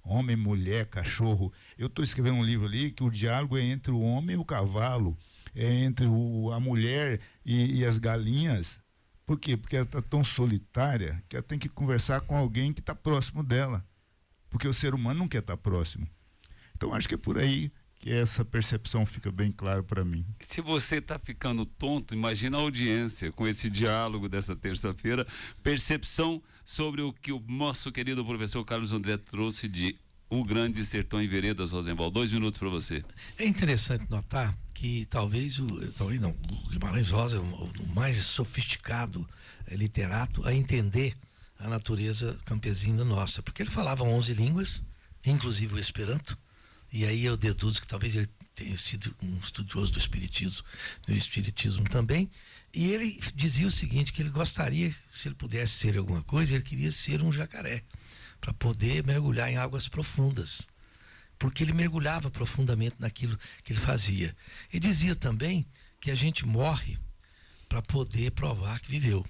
Homem, mulher, cachorro. Eu estou escrevendo um livro ali que o diálogo é entre o homem e o cavalo, é entre a mulher e as galinhas. Por quê? Porque ela está tão solitária que ela tem que conversar com alguém que está próximo dela. Porque o ser humano não quer estar próximo. Então, acho que é por aí que essa percepção fica bem clara para mim. Se você está ficando tonto, imagina a audiência com esse diálogo dessa terça-feira, percepção sobre o que o nosso querido professor Carlos André trouxe de O Grande Sertão e Veredas, Rosenwald. 2 minutos para você. É interessante notar que talvez o Guimarães Rosa é o mais sofisticado literato a entender a natureza campesina nossa, porque ele falava 11 línguas, inclusive o Esperanto. E aí eu deduzo que talvez ele tem sido um estudioso do espiritismo também, e ele dizia o seguinte, que ele gostaria, se ele pudesse ser alguma coisa, ele queria ser um jacaré, para poder mergulhar em águas profundas, porque ele mergulhava profundamente naquilo que ele fazia. E dizia também que a gente morre para poder provar que viveu,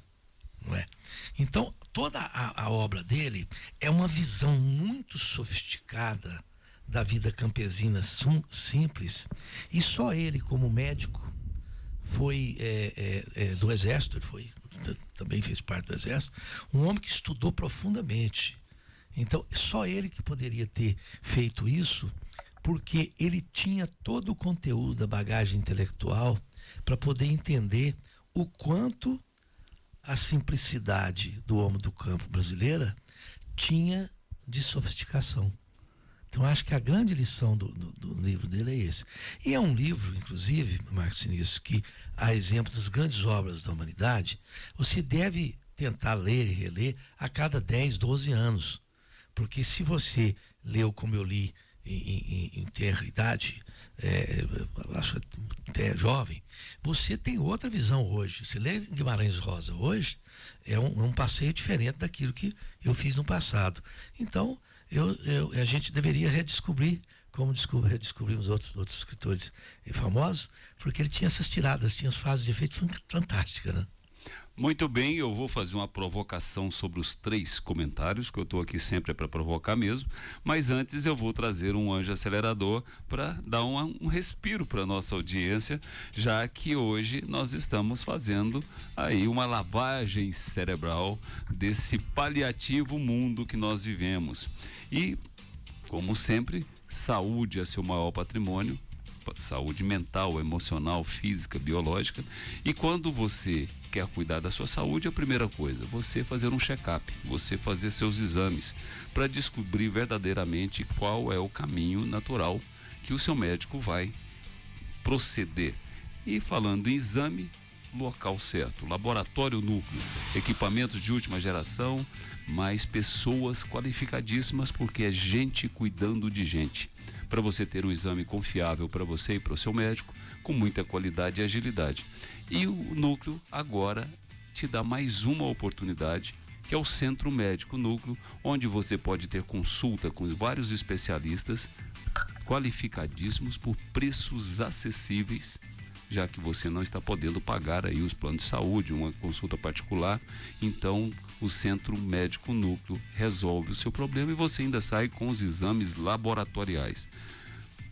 não é? Então, toda a obra dele é uma visão muito sofisticada da vida campesina simples, e só ele, como médico, foi do exército, ele também fez parte do exército, um homem que estudou profundamente. Então, só ele que poderia ter feito isso, porque ele tinha todo o conteúdo da bagagem intelectual para poder entender o quanto a simplicidade do homem do campo brasileira tinha de sofisticação. Então, acho que a grande lição do livro dele é esse. E é um livro, inclusive, Marcos Sinistro, que, a exemplo das grandes obras da humanidade, você deve tentar ler e reler a cada 10, 12 anos. Porque se você leu como eu li em ter idade, acho até jovem, você tem outra visão hoje. Você lê Guimarães Rosa hoje, é um passeio diferente daquilo que eu fiz no passado. Então, a gente deveria redescobrir, como redescobrimos outros escritores famosos, porque ele tinha essas tiradas, tinha as frases de efeito fantásticas, né? Muito bem, eu vou fazer uma provocação sobre os 3 comentários, que eu estou aqui sempre para provocar mesmo, mas antes eu vou trazer um anjo acelerador para dar um respiro para a nossa audiência, já que hoje nós estamos fazendo aí uma lavagem cerebral desse paliativo mundo que nós vivemos. E, como sempre, saúde é seu maior patrimônio, saúde mental, emocional, física, biológica. E quando você quer cuidar da sua saúde, a primeira coisa, você fazer um check-up, você fazer seus exames para descobrir verdadeiramente qual é o caminho natural que o seu médico vai proceder. E falando em exame, local certo, laboratório núcleo, equipamentos de última geração, mas pessoas qualificadíssimas, porque é gente cuidando de gente, para você ter um exame confiável para você e para o seu médico, com muita qualidade e agilidade. E o núcleo agora te dá mais uma oportunidade, que é o Centro Médico Núcleo, onde você pode ter consulta com vários especialistas qualificadíssimos por preços acessíveis, já que você não está podendo pagar aí os planos de saúde, uma consulta particular. Então, o Centro Médico Núcleo resolve o seu problema e você ainda sai com os exames laboratoriais.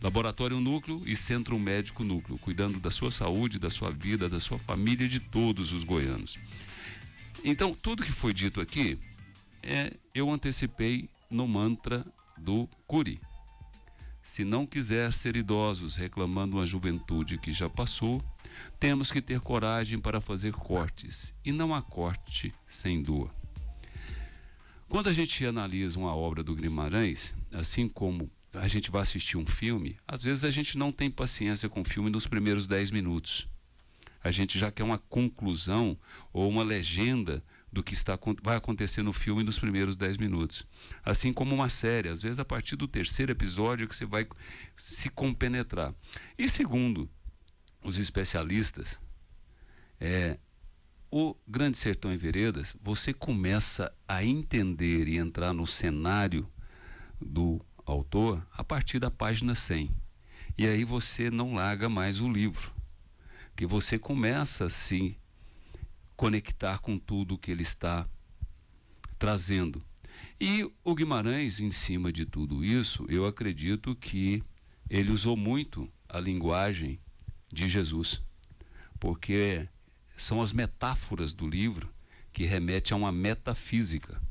Laboratório Núcleo e Centro Médico Núcleo, cuidando da sua saúde, da sua vida, da sua família e de todos os goianos. Então, tudo que foi dito aqui, eu antecipei no mantra do Cury. Se não quiser ser idosos reclamando uma juventude que já passou, temos que ter coragem para fazer cortes, e não há corte sem dor. Quando a gente analisa uma obra do Guimarães, assim como a gente vai assistir um filme, às vezes a gente não tem paciência com o filme nos primeiros 10 minutos. A gente já quer uma conclusão ou uma legenda do que vai acontecer no filme nos primeiros 10 minutos. Assim como uma série, às vezes a partir do 3º episódio que você vai se compenetrar. E segundo os especialistas, o Grande Sertão e Veredas, você começa a entender e entrar no cenário do autor a partir da página 100. E aí você não larga mais o livro, que você começa a se conectar com tudo que ele está trazendo. E o Guimarães, em cima de tudo isso, eu acredito que ele usou muito a linguagem de Jesus, porque são as metáforas do livro que remetem a uma metafísica,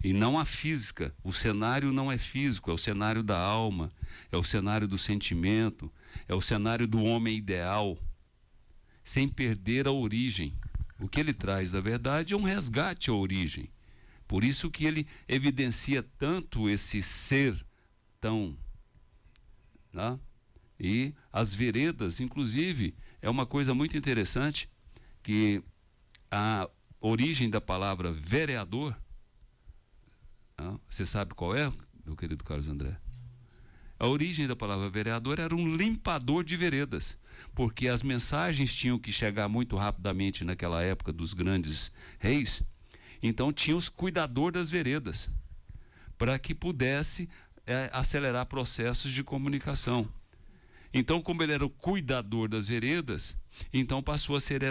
e não a física. O cenário não é físico, é o cenário da alma, é o cenário do sentimento, é o cenário do homem ideal, sem perder a origem. O que ele traz, na verdade, é um resgate à origem. Por isso que ele evidencia tanto esse ser tão... né? E as veredas, inclusive, é uma coisa muito interessante, que a origem da palavra vereador, você sabe qual é, meu querido Carlos André? A origem da palavra vereador era um limpador de veredas, porque as mensagens tinham que chegar muito rapidamente naquela época dos grandes reis, então tinha os cuidadores das veredas, para que pudesse acelerar processos de comunicação. Então, como ele era o cuidador das veredas, então passou a ser,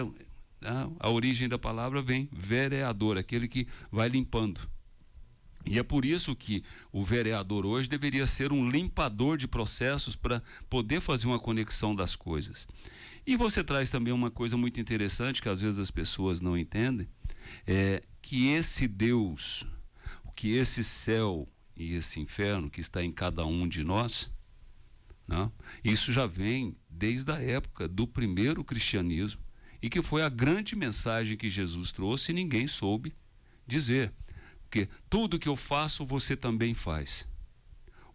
a origem da palavra vem vereador, aquele que vai limpando. E é por isso que o vereador hoje deveria ser um limpador de processos para poder fazer uma conexão das coisas. E você traz também uma coisa muito interessante que às vezes as pessoas não entendem, é que esse Deus, que esse céu e esse inferno que está em cada um de nós, né, isso já vem desde a época do primeiro cristianismo e que foi a grande mensagem que Jesus trouxe e ninguém soube dizer. Porque tudo que eu faço, você também faz.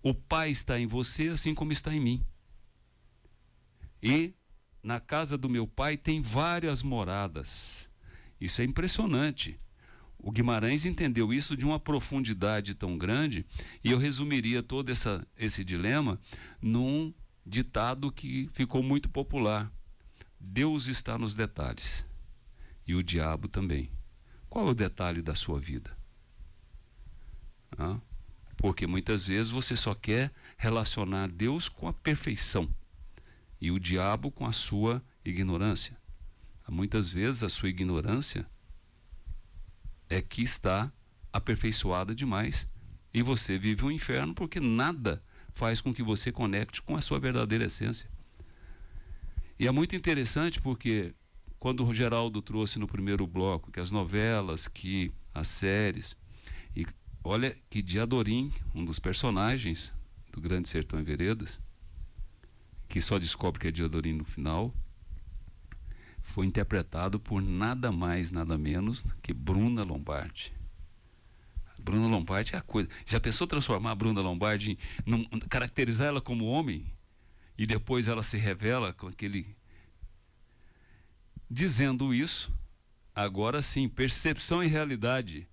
O Pai está em você, assim como está em mim. E na casa do meu Pai tem várias moradas. Isso é impressionante. O Guimarães entendeu isso de uma profundidade tão grande, e eu resumiria todo esse dilema num ditado que ficou muito popular. Deus está nos detalhes, e o diabo também. Qual é o detalhe da sua vida? Porque muitas vezes você só quer relacionar Deus com a perfeição e o diabo com a sua ignorância. Muitas vezes a sua ignorância é que está aperfeiçoada demais e você vive um inferno porque nada faz com que você conecte com a sua verdadeira essência. E é muito interessante porque quando o Geraldo trouxe no primeiro bloco que as novelas, que as séries, e olha que Diadorim, um dos personagens do Grande Sertão e Veredas, que só descobre que é Diadorim no final, foi interpretado por nada mais, nada menos que Bruna Lombardi. Bruna Lombardi é a coisa. Já pensou transformar a Bruna Lombardi, caracterizar ela como homem, e depois ela se revela com aquele... Dizendo isso, agora sim, percepção e realidade.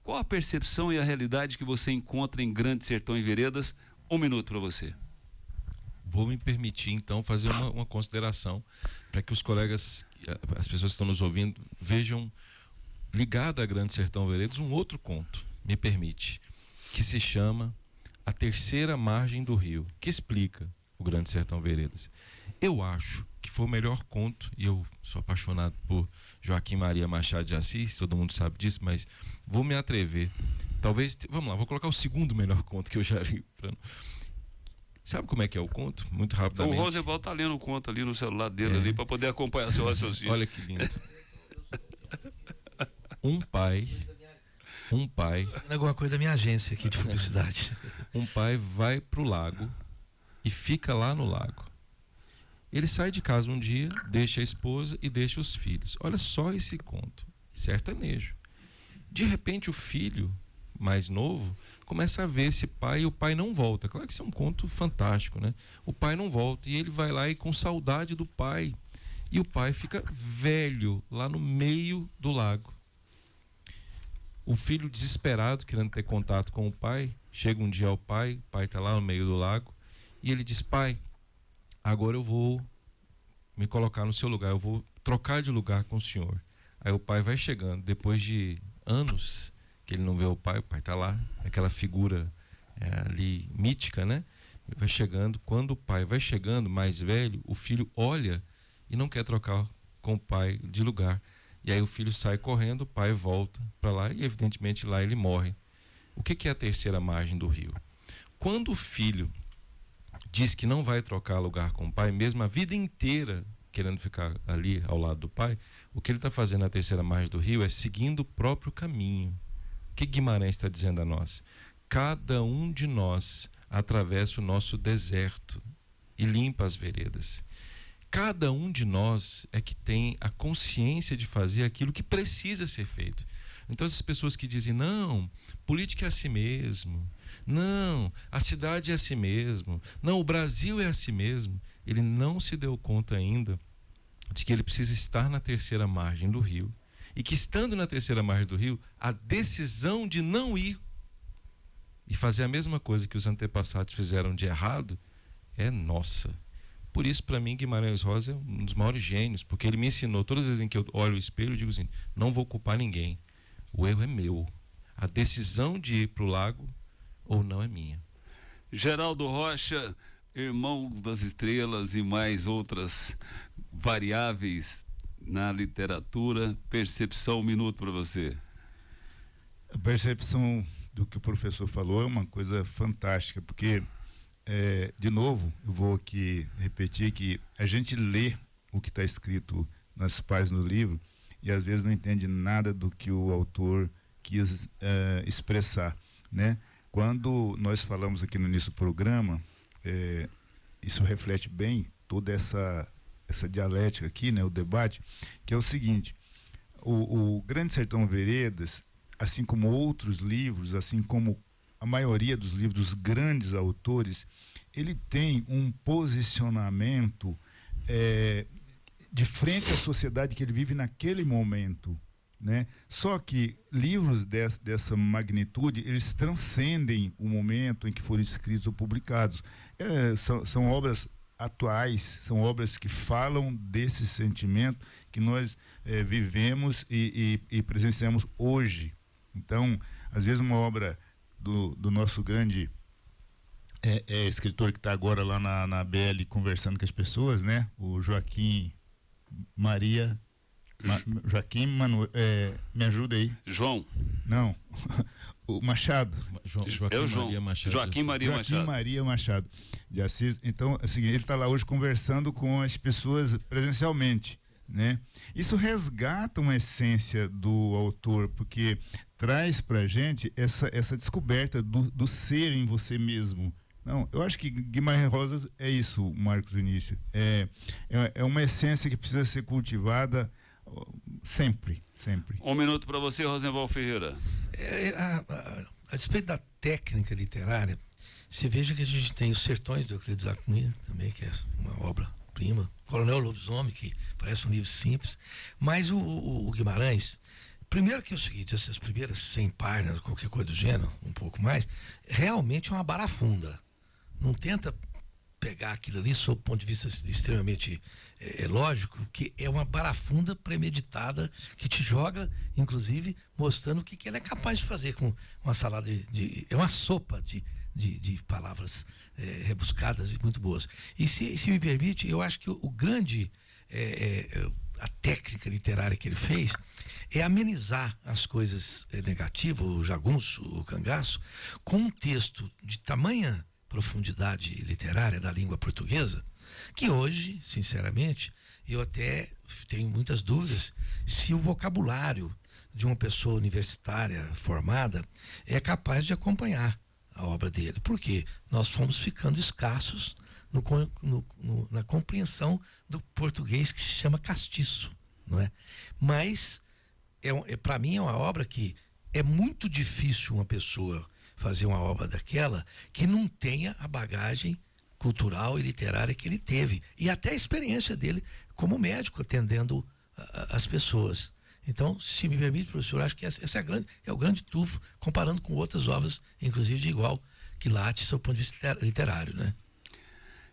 Qual a percepção e a realidade que você encontra em Grande Sertão e Veredas? 1 minuto para você. Vou me permitir, então, fazer uma consideração para que os colegas, as pessoas que estão nos ouvindo, vejam, ligado a Grande Sertão e Veredas, um outro conto, me permite, que se chama A Terceira Margem do Rio, que explica o Grande Sertão e Veredas. Eu acho que foi o melhor conto, e eu sou apaixonado por Joaquim Maria Machado de Assis, todo mundo sabe disso, mas vou me atrever. Talvez, vamos lá, vou colocar o segundo melhor conto que eu já li. Sabe como é que é o conto? Muito rapidamente. O Roosevelt está lendo o conto ali no celular dele, ali, para poder acompanhar seu raciocínio. Olha que lindo. Um pai... Alguma coisa da minha agência aqui de publicidade. Um pai vai para o lago e fica lá no lago. Ele sai de casa um dia, deixa a esposa e deixa os filhos. Olha só esse conto, sertanejo. De repente o filho mais novo começa a ver esse pai e o pai não volta. Claro que isso é um conto fantástico, né? O pai não volta e ele vai lá e com saudade do pai. E o pai fica velho lá no meio do lago. O filho desesperado, querendo ter contato com o pai, chega um dia ao pai, o pai está lá no meio do lago, e ele diz: pai, agora eu vou me colocar no seu lugar, eu vou trocar de lugar com o senhor. Aí o pai vai chegando, depois de anos que ele não vê o pai está lá, aquela figura ali mítica, né? Ele vai chegando, quando o pai vai chegando mais velho, o filho olha e não quer trocar com o pai de lugar. E aí o filho sai correndo, o pai volta para lá e evidentemente lá ele morre. O que é a terceira margem do rio? Quando o filho diz que não vai trocar lugar com o pai, mesmo a vida inteira querendo ficar ali ao lado do pai, o que ele está fazendo na terceira margem do rio é seguindo o próprio caminho. O que Guimarães está dizendo a nós? Cada um de nós atravessa o nosso deserto e limpa as veredas. Cada um de nós é que tem a consciência de fazer aquilo que precisa ser feito. Então essas pessoas que dizem: não, política é assim mesmo, não, a cidade é assim mesmo, não, o Brasil é assim mesmo, ele não se deu conta ainda de que ele precisa estar na terceira margem do rio, e que estando na terceira margem do rio, a decisão de não ir e fazer a mesma coisa que os antepassados fizeram de errado é nossa. Por isso, para mim, Guimarães Rosa é um dos maiores gênios, porque ele me ensinou, todas as vezes em que eu olho o espelho, eu digo assim, não vou culpar ninguém, o erro é meu, a decisão de ir para o lago ou não é minha. Geraldo Rocha, Irmãos das Estrelas e mais outras variáveis na literatura, percepção, 1 minuto para você. A percepção do que o professor falou é uma coisa fantástica, porque, de novo, eu vou aqui repetir que a gente lê o que está escrito nas páginas do livro e às vezes não entende nada do que o autor quis expressar, né? Quando nós falamos aqui no início do programa, isso reflete bem toda essa dialética aqui, né, o debate, que é o seguinte: o Grande Sertão Veredas, assim como outros livros, assim como a maioria dos livros dos grandes autores, ele tem um posicionamento de frente à sociedade que ele vive naquele momento, né? Só que livros dessa magnitude, eles transcendem o momento em que foram escritos ou publicados. São obras atuais, são obras que falam desse sentimento que nós vivemos e presenciamos hoje. Então, às vezes uma obra do nosso grande escritor que está agora lá na BL conversando com as pessoas, né? O Joaquim Maria... Joaquim Manuel, me ajuda aí. João. Não, o Machado. Joaquim Maria Machado de Assis. Então, assim, ele está lá hoje conversando com as pessoas presencialmente, né? Isso resgata uma essência do autor, porque traz para a gente essa descoberta do ser em você mesmo. Não, eu acho que Guimarães Rosa é isso, Marcos Vinícius. É uma essência que precisa ser cultivada sempre. 1 minuto para você, Rosenval Ferreira. A respeito da técnica literária, você veja que a gente tem Os Sertões do Euclides da Cunha, também, que é uma obra-prima, Coronel Lobisomem, que parece um livro simples, mas o Guimarães, primeiro que é o seguinte, essas primeiras 100 páginas, qualquer coisa do gênero, um pouco mais, realmente é uma barafunda. Não tenta pegar aquilo ali sob o ponto de vista extremamente lógico, que é uma barafunda premeditada que te joga, inclusive, mostrando o que ele é capaz de fazer com uma salada é uma sopa de palavras rebuscadas e muito boas. E se me permite, eu acho que o grande a técnica literária que ele fez é amenizar as coisas negativas, o jagunço, o cangaço, com um texto de tamanha profundidade literária da língua portuguesa, que hoje, sinceramente, eu até tenho muitas dúvidas se o vocabulário de uma pessoa universitária formada é capaz de acompanhar a obra dele. Por quê? Nós fomos ficando escassos na compreensão do português que se chama castiço, não é? Mas, para mim, é uma obra que é muito difícil uma pessoa fazer uma obra daquela que não tenha a bagagem cultural e literária que ele teve e até a experiência dele como médico atendendo as pessoas. Então, se me permite, professor, acho que esse é o grande trunfo, comparando com outras obras, inclusive de igual quilate, do ponto de vista literário, né?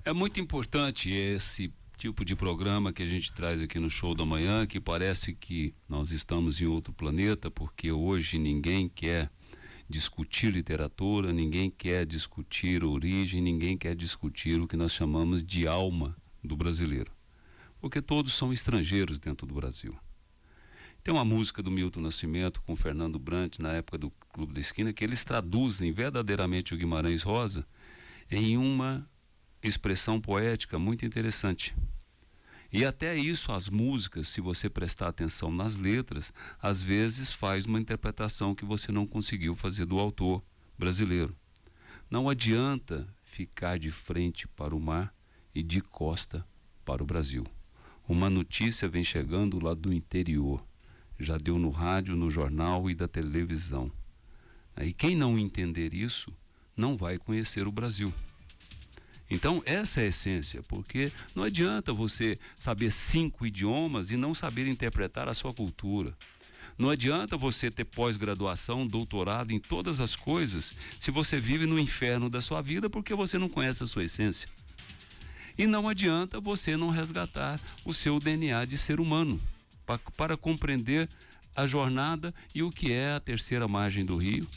É muito importante esse tipo de programa que a gente traz aqui no Show da Manhã, que parece que nós estamos em outro planeta, porque hoje ninguém quer discutir literatura, ninguém quer discutir origem, ninguém quer discutir o que nós chamamos de alma do brasileiro, porque todos são estrangeiros dentro do Brasil. Tem uma música do Milton Nascimento com Fernando Brant, na época do Clube da Esquina, que eles traduzem verdadeiramente o Guimarães Rosa em uma expressão poética muito interessante. E até isso, as músicas, se você prestar atenção nas letras, às vezes faz uma interpretação que você não conseguiu fazer do autor brasileiro. Não adianta ficar de frente para o mar e de costa para o Brasil. Uma notícia vem chegando lá do interior. Já deu no rádio, no jornal e da televisão. E quem não entender isso, não vai conhecer o Brasil. Então, essa é a essência, porque não adianta você saber 5 idiomas e não saber interpretar a sua cultura. Não adianta você ter pós-graduação, doutorado em todas as coisas, se você vive no inferno da sua vida porque você não conhece a sua essência. E não adianta você não resgatar o seu DNA de ser humano, para compreender a jornada e o que é a terceira margem do rio,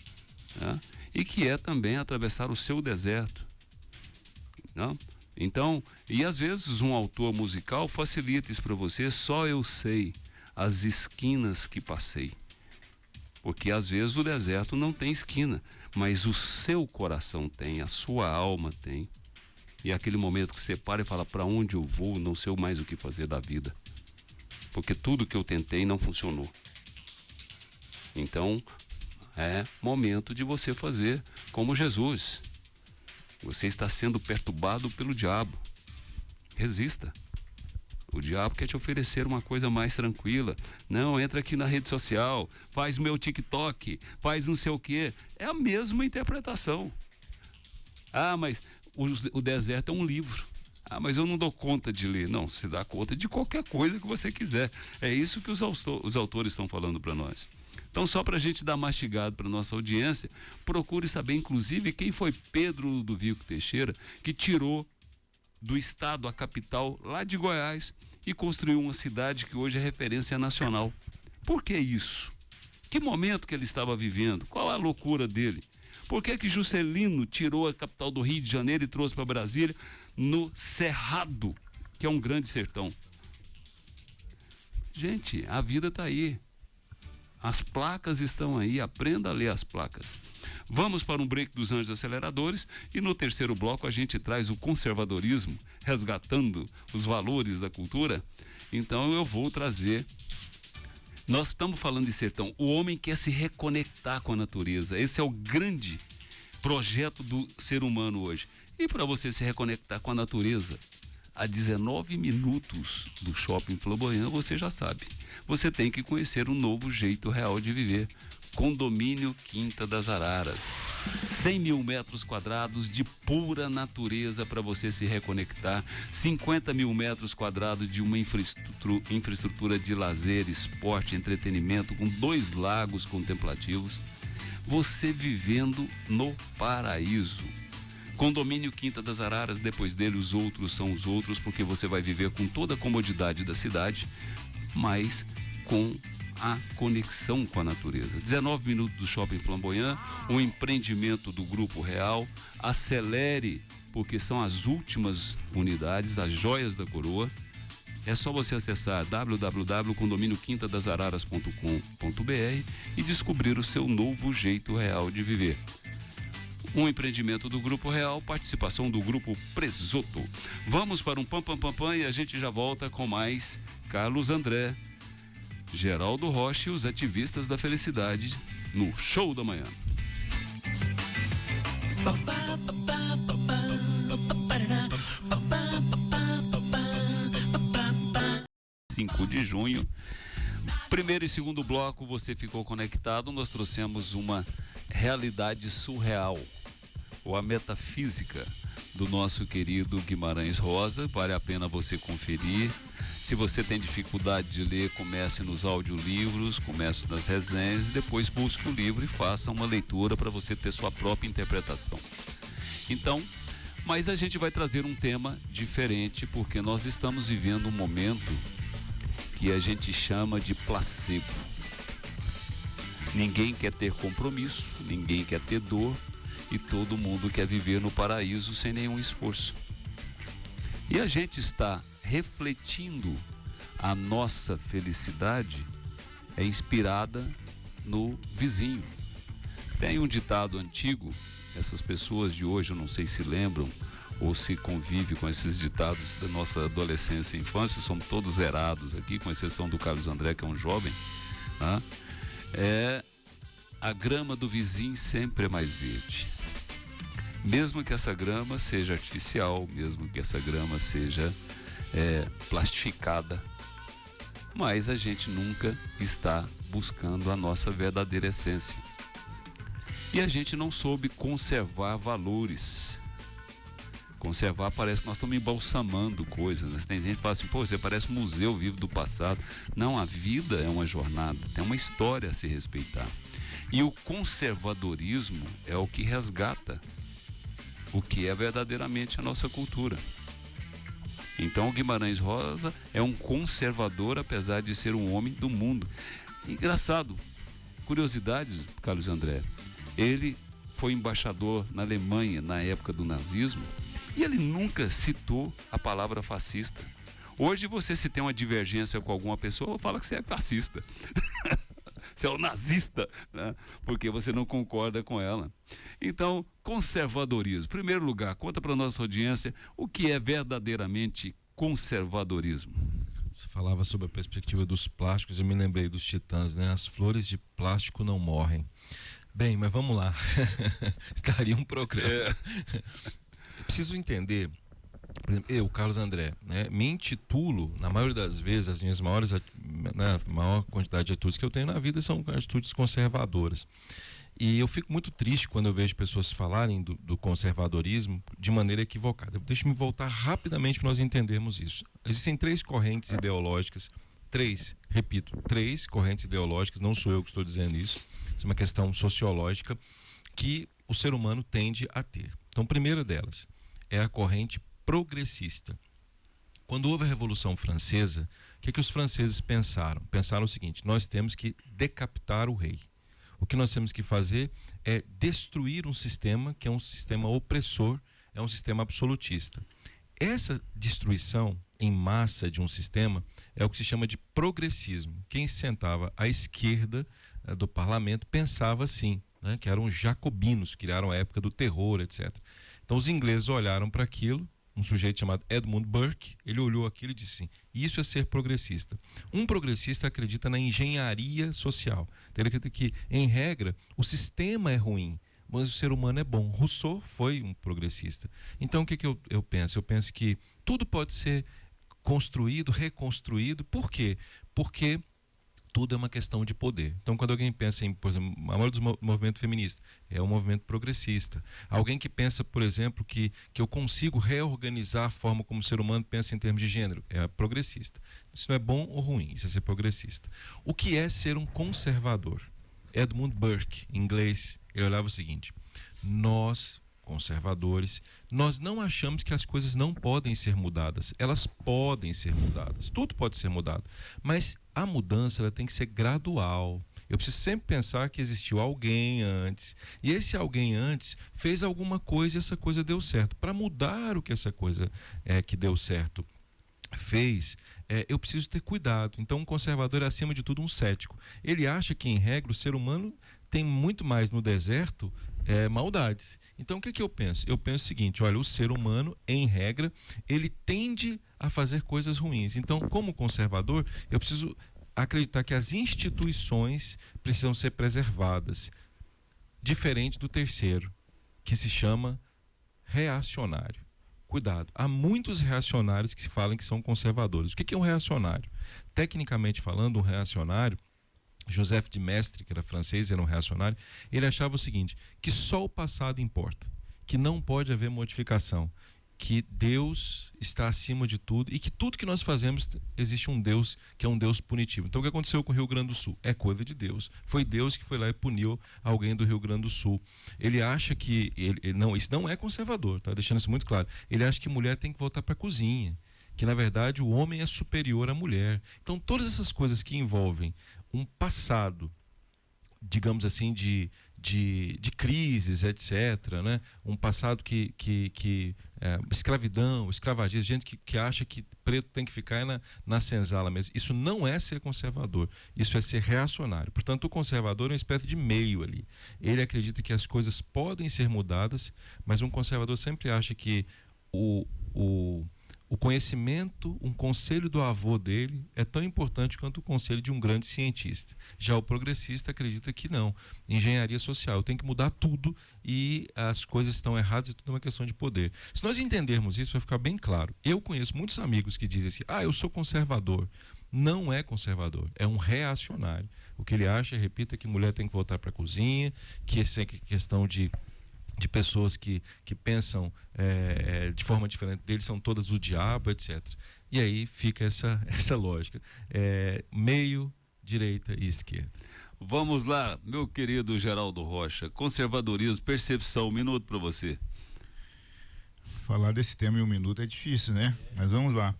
né? E que é também atravessar o seu deserto. Não? Então, e às vezes um autor musical facilita isso para você, só eu sei as esquinas que passei. Porque às vezes o deserto não tem esquina, mas o seu coração tem, a sua alma tem. E é aquele momento que você para e fala, para onde eu vou, não sei mais o que fazer da vida. Porque tudo que eu tentei não funcionou. Então, é momento de você fazer como Jesus. Você está sendo perturbado pelo diabo. Resista. O diabo quer te oferecer uma coisa mais tranquila. Não, entra aqui na rede social, faz meu TikTok, faz não sei o quê. É a mesma interpretação. Ah, mas o deserto é um livro. Ah, mas eu não dou conta de ler. Não, você dá conta de qualquer coisa que você quiser. É isso que os autores estão falando para nós. Então, só para a gente dar mastigado para a nossa audiência, procure saber, inclusive, quem foi Pedro Ludovico Teixeira, que tirou do estado a capital, lá de Goiás, e construiu uma cidade que hoje é referência nacional. Por que isso? Que momento que ele estava vivendo? Qual a loucura dele? Por que Juscelino tirou a capital do Rio de Janeiro e trouxe para Brasília, no Cerrado, que é um grande sertão? Gente, a vida está aí. As placas estão aí, aprenda a ler as placas. Vamos para um break dos Anjos Aceleradores e no terceiro bloco a gente traz o conservadorismo, resgatando os valores da cultura. Então eu vou trazer... Nós estamos falando de sertão. O homem quer se reconectar com a natureza. Esse é o grande projeto do ser humano hoje. E para você se reconectar com a natureza, a 19 minutos do Shopping Flamboyant, você já sabe. Você tem que conhecer um novo jeito real de viver. Condomínio Quinta das Araras. 100 mil metros quadrados de pura natureza para você se reconectar. 50 mil metros quadrados de uma infraestrutura de lazer, esporte, entretenimento, com 2 lagos contemplativos. Você vivendo no paraíso. Condomínio Quinta das Araras, depois dele os outros são os outros, porque você vai viver com toda a comodidade da cidade, mas com a conexão com a natureza. 19 minutos do Shopping Flamboyant, um empreendimento do Grupo Real. Acelere, porque são as últimas unidades, as joias da coroa. É só você acessar www.condomínioquintadasararas.com.br e descobrir o seu novo jeito real de viver. Um empreendimento do Grupo Real, participação do Grupo Presoto. Vamos para um pam pam pam pam e a gente já volta com mais Carlos André, Geraldo Rocha e os ativistas da felicidade no Show da Manhã. 5 de junho. Primeiro e segundo bloco você ficou conectado, nós trouxemos uma realidade surreal, ou a metafísica do nosso querido Guimarães Rosa. Vale a pena você conferir. Se você tem dificuldade de ler, comece nos audiolivros, comece nas resenhas, e depois busque o livro e faça uma leitura para você ter sua própria interpretação. Então, mas a gente vai trazer um tema diferente, porque nós estamos vivendo um momento que a gente chama de placebo. Ninguém quer ter compromisso, ninguém quer ter dor, e todo mundo quer viver no paraíso sem nenhum esforço. E a gente está refletindo a nossa felicidade é inspirada no vizinho. Tem um ditado antigo, essas pessoas de hoje eu não sei se lembram ou se convive com esses ditados da nossa adolescência e infância, somos todos zerados aqui, com exceção do Carlos André, que é um jovem, né? A grama do vizinho sempre é mais verde. Mesmo que essa grama seja artificial, mesmo que essa grama seja plastificada, mas a gente nunca está buscando a nossa verdadeira essência. E a gente não soube conservar valores. Conservar parece que nós estamos embalsamando coisas, né? Tem gente que fala assim, pô, você parece um museu vivo do passado. Não, a vida é uma jornada, tem uma história a se respeitar. E o conservadorismo é o que resgata o que é verdadeiramente a nossa cultura. Então o Guimarães Rosa é um conservador, apesar de ser um homem do mundo. Engraçado, curiosidades, Carlos André, ele foi embaixador na Alemanha na época do nazismo e ele nunca citou a palavra fascista. Hoje você, se tem uma divergência com alguma pessoa, fala que você é fascista. Você é um nazista, né? Porque você não concorda com ela. Então, conservadorismo. Em primeiro lugar, conta para a nossa audiência o que é verdadeiramente conservadorismo. Você falava sobre a perspectiva dos plásticos, eu me lembrei dos Titãs, né? As flores de plástico não morrem. Bem, mas vamos lá. Estaria um programa. Eu preciso entender. Por exemplo, eu, Carlos André, né, me intitulo, na maioria das vezes, as minhas maiores, né, maior quantidade de atitudes que eu tenho na vida são atitudes conservadoras. E eu fico muito triste quando eu vejo pessoas falarem do conservadorismo de maneira equivocada. Deixa-me voltar rapidamente para nós entendermos isso. Existem três correntes ideológicas, três correntes ideológicas, não sou eu que estou dizendo isso, isso é uma questão sociológica que o ser humano tende a ter. Então, a primeira delas é a corrente progressista. Quando houve a Revolução Francesa, o que os franceses pensaram? Pensaram o seguinte: nós temos que decapitar o rei. O que nós temos que fazer é destruir um sistema que é um sistema opressor, é um sistema absolutista. Essa destruição em massa de um sistema é o que se chama de progressismo. Quem sentava à esquerda do parlamento pensava assim, né, que eram os jacobinos, que criaram a época do terror, etc. Então os ingleses olharam para aquilo. Um sujeito chamado Edmund Burke, ele olhou aquilo e disse assim: isso é ser progressista. Um progressista acredita na engenharia social. Então, ele acredita que, em regra, o sistema é ruim, mas o ser humano é bom. Rousseau foi um progressista. Então, o que eu penso? Eu penso que tudo pode ser construído, reconstruído. Por quê? Porque tudo é uma questão de poder. Então, quando alguém pensa em, por exemplo, a maioria dos movimento feminista é um movimento progressista. Alguém que pensa, por exemplo, que eu consigo reorganizar a forma como o ser humano pensa em termos de gênero, é progressista. Isso não é bom ou ruim, isso é ser progressista. O que é ser um conservador? Edmund Burke, em inglês, ele olhava o seguinte: nós, conservadores, nós não achamos que as coisas não podem ser mudadas. Elas podem ser mudadas. Tudo pode ser mudado. Mas a mudança ela tem que ser gradual. Eu preciso sempre pensar que existiu alguém antes. E esse alguém antes fez alguma coisa e essa coisa deu certo. Para mudar o que essa coisa que deu certo fez, eu preciso ter cuidado. Então, um conservador é, acima de tudo, um cético. Ele acha que, em regra, o ser humano tem muito mais no deserto maldades. Então, o que eu penso? Eu penso o seguinte: olha, o ser humano, em regra, ele tende a fazer coisas ruins. Então, como conservador, eu preciso acreditar que as instituições precisam ser preservadas. Diferente do terceiro, que se chama reacionário. Cuidado, há muitos reacionários que se falam que são conservadores. O que é um reacionário? Tecnicamente falando, um reacionário, Joseph de Maistre, que era francês, era um reacionário, ele achava o seguinte: que só o passado importa, que não pode haver modificação, que Deus está acima de tudo e que tudo que nós fazemos existe um Deus que é um Deus punitivo. Então, o que aconteceu com o Rio Grande do Sul? É coisa de Deus. Foi Deus que foi lá e puniu alguém do Rio Grande do Sul. Ele acha que... isso não é conservador, tá? Deixando isso muito claro. Ele acha que mulher tem que voltar para a cozinha, que na verdade o homem é superior à mulher. Então, todas essas coisas que envolvem um passado, digamos assim, de crises, etc., né? Um passado escravidão, escravagismo, gente que acha que preto tem que ficar na senzala mesmo. Isso não é ser conservador, isso é ser reacionário. Portanto, o conservador é uma espécie de meio ali. Ele acredita que as coisas podem ser mudadas, mas um conservador sempre acha que o conhecimento, um conselho do avô dele é tão importante quanto o conselho de um grande cientista. Já o progressista acredita que não. Engenharia social, tem que mudar tudo e as coisas estão erradas e tudo é uma questão de poder. Se nós entendermos isso, vai ficar bem claro. Eu conheço muitos amigos que dizem assim: eu sou conservador. Não é conservador, é um reacionário. O que ele acha, repita, que mulher tem que voltar para a cozinha, que essa questão de de pessoas que pensam de forma diferente deles, são todas o diabo, etc. E aí fica essa lógica. Meio, direita e esquerda. Vamos lá, meu querido Geraldo Rocha. Conservadorismo, percepção, 1 minuto para você. Falar desse tema em 1 minuto é difícil, né? Mas vamos lá.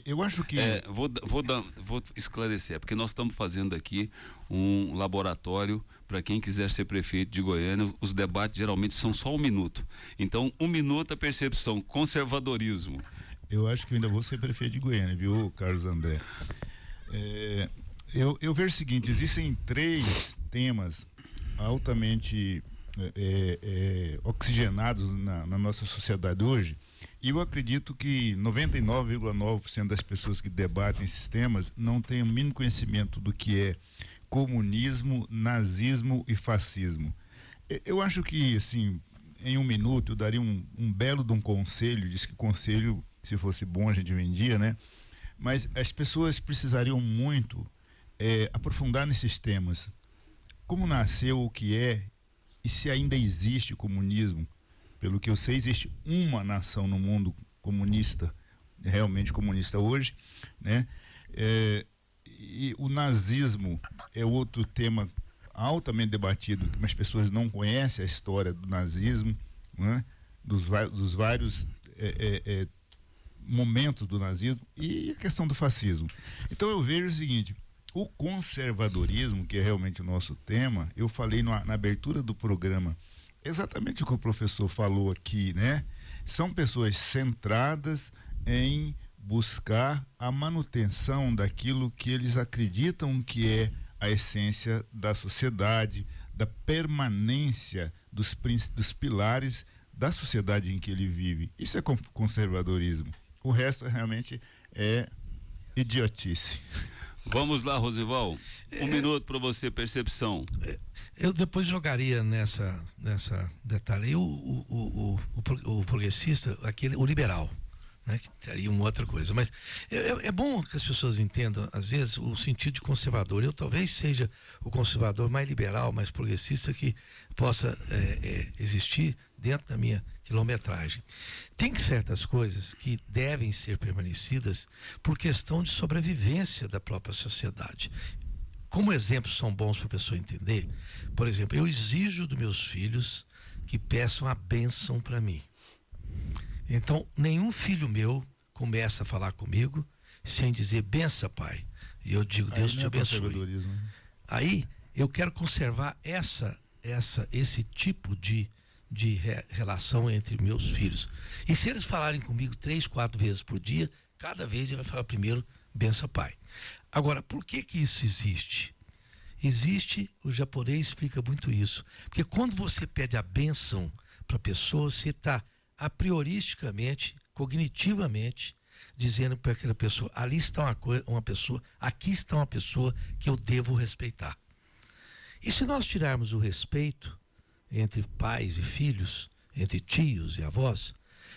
Eu acho que... Vou esclarecer, porque nós estamos fazendo aqui um laboratório para quem quiser ser prefeito de Goiânia. Os debates geralmente são só 1 minuto. Então, 1 minuto a percepção, conservadorismo. Eu acho que eu ainda vou ser prefeito de Goiânia, viu, Carlos André? Eu vejo o seguinte, existem 3 temas altamente oxigenados na nossa sociedade hoje, e eu acredito que 99,9% das pessoas que debatem esses temas não têm o mínimo conhecimento do que é comunismo, nazismo e fascismo. Eu acho que, assim, em 1 minuto eu daria um belo de um conselho. Diz que conselho, se fosse bom, a gente vendia, né? Mas as pessoas precisariam muito aprofundar nesses temas. Como nasceu, o que é, e se ainda existe comunismo. Pelo que eu sei, existe uma nação no mundo comunista, realmente comunista hoje, né? E o nazismo é outro tema altamente debatido, mas as pessoas não conhecem a história do nazismo, né? Dos vários momentos do nazismo, e a questão do fascismo. Então eu vejo o seguinte: o conservadorismo, que é realmente o nosso tema, eu falei na abertura do programa exatamente o que o professor falou aqui, né? São pessoas centradas em buscar a manutenção daquilo que eles acreditam que é a essência da sociedade, da permanência dos pilares da sociedade em que ele vive. Isso é conservadorismo. O resto realmente é idiotice. Vamos lá, Rosival. 1 minuto para você, percepção. Eu depois jogaria nessa detalhe o progressista, o liberal, né, que teria uma outra coisa. Mas é bom que as pessoas entendam, às vezes, o sentido de conservador. Eu talvez seja o conservador mais liberal, mais progressista que possa existir dentro da minha quilometragem. Tem certas coisas que devem ser permanecidas por questão de sobrevivência da própria sociedade. Como exemplos são bons para a pessoa entender, por exemplo, eu exijo dos meus filhos que peçam a bênção para mim. Então, nenhum filho meu começa a falar comigo sem dizer benção, pai. E eu digo, Deus te abençoe. Aí, eu quero conservar esse tipo de relação entre meus filhos. E se eles falarem comigo 3, 4 vezes por dia, cada vez ele vai falar primeiro, benção, pai. Agora, por que isso existe? Existe, o japonês explica muito isso. Porque quando você pede a bênção para a pessoa, você está a prioristicamente, cognitivamente, dizendo para aquela pessoa, ali está uma pessoa, aqui está uma pessoa que eu devo respeitar. E se nós tirarmos o respeito entre pais e filhos, entre tios e avós,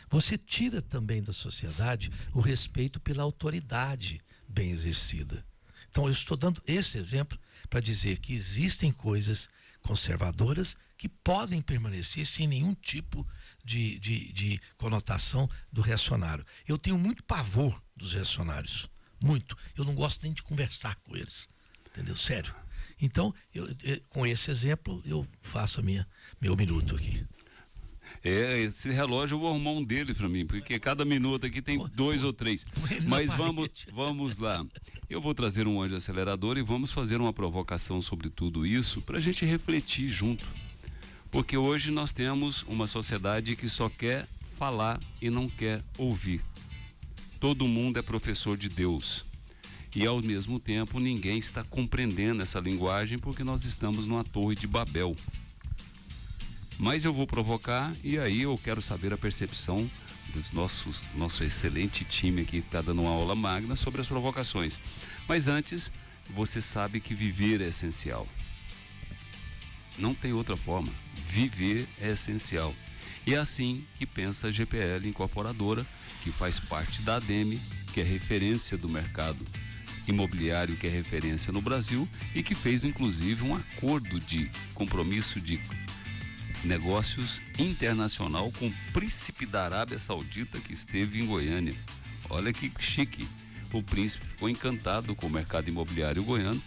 você tira também da sociedade o respeito pela autoridade bem exercida. Então eu estou dando esse exemplo para dizer que existem coisas conservadoras que podem permanecer sem nenhum tipo de conotação do reacionário. Eu tenho muito pavor dos reacionários, muito. Eu não gosto nem de conversar com eles, entendeu? Sério. Então, com esse exemplo, eu faço meu minuto aqui. Esse relógio eu vou arrumar um dele para mim, porque cada minuto aqui tem 2 ou 3. Mas vamos lá. Eu vou trazer um anjo acelerador e vamos fazer uma provocação sobre tudo isso para a gente refletir junto. Porque hoje nós temos uma sociedade que só quer falar e não quer ouvir. Todo mundo é professor de Deus. E ao mesmo tempo ninguém está compreendendo essa linguagem porque nós estamos numa torre de Babel. Mas eu vou provocar e aí eu quero saber a percepção dos nosso excelente time aqui que está dando uma aula magna sobre as provocações. Mas antes, você sabe que viver é essencial. Não tem outra forma. Viver é essencial. E é assim que pensa a GPL Incorporadora, que faz parte da ADEME, que é referência do mercado imobiliário, que é referência no Brasil e que fez inclusive um acordo de compromisso de Negócios Internacional com o príncipe da Arábia Saudita que esteve em Goiânia. Olha que chique. O príncipe ficou encantado com o mercado imobiliário goiano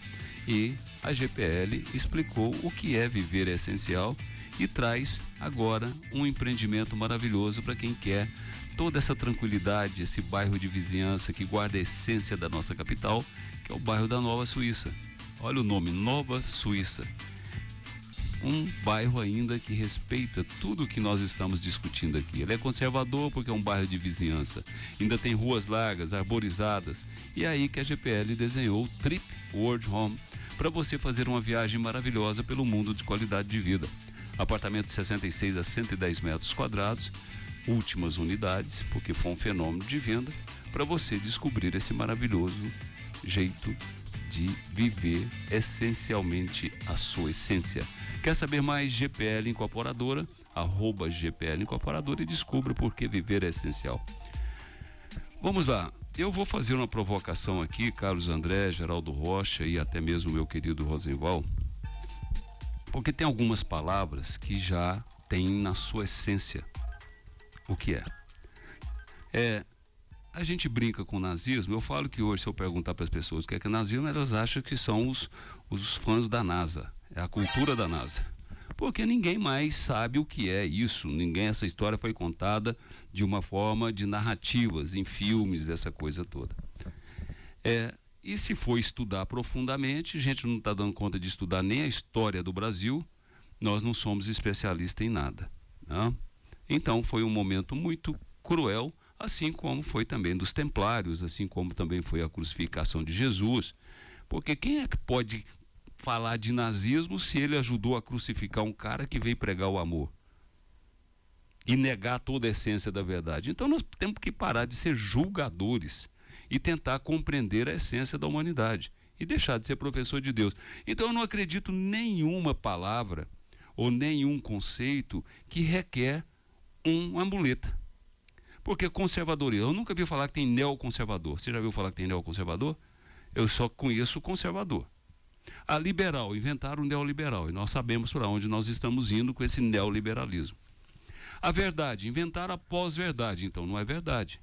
e a GPL explicou o que é Viver é Essencial e traz agora um empreendimento maravilhoso para quem quer toda essa tranquilidade, esse bairro de vizinhança que guarda a essência da nossa capital, que é o bairro da Nova Suíça. Olha o nome, Nova Suíça. Um bairro ainda que respeita tudo o que nós estamos discutindo aqui. Ele é conservador porque é um bairro de vizinhança. Ainda tem ruas largas, arborizadas. E é aí que a GPL desenhou o Trip World Home para você fazer uma viagem maravilhosa pelo mundo de qualidade de vida. Apartamento de 66 a 110 metros quadrados, últimas unidades, porque foi um fenômeno de venda, para você descobrir esse maravilhoso jeito de viver essencialmente a sua essência. Quer saber mais? GPL Incorporadora, @GPL Incorporadora, e descubra por que viver é essencial. Vamos lá, eu vou fazer uma provocação aqui, Carlos André, Geraldo Rocha e até mesmo meu querido Rosenval, porque tem algumas palavras que já têm na sua essência o que é. A gente brinca com o nazismo. Eu falo que hoje, se eu perguntar para as pessoas o que é nazismo, elas acham que são os fãs da NASA, é a cultura da NASA, porque ninguém mais sabe o que é isso. Essa história foi contada de uma forma de narrativas, em filmes, essa coisa toda. E se for estudar profundamente, a gente não está dando conta de estudar nem a história do Brasil, nós não somos especialistas em nada, né? Então foi um momento muito cruel, assim como foi também dos Templários, assim como também foi a crucificação de Jesus, porque quem é que pode falar de nazismo se ele ajudou a crucificar um cara que veio pregar o amor e negar toda a essência da verdade? Então nós temos que parar de ser julgadores e tentar compreender a essência da humanidade e deixar de ser professor de Deus. Então eu não acredito em nenhuma palavra ou nenhum conceito que requer uma muleta. Porque conservadorismo, eu nunca vi falar que tem neoconservador. Você já viu falar que tem neoconservador? Eu só conheço o conservador. A liberal, inventaram o neoliberal, e nós sabemos para onde nós estamos indo com esse neoliberalismo. A verdade, inventaram a pós-verdade, então não é verdade.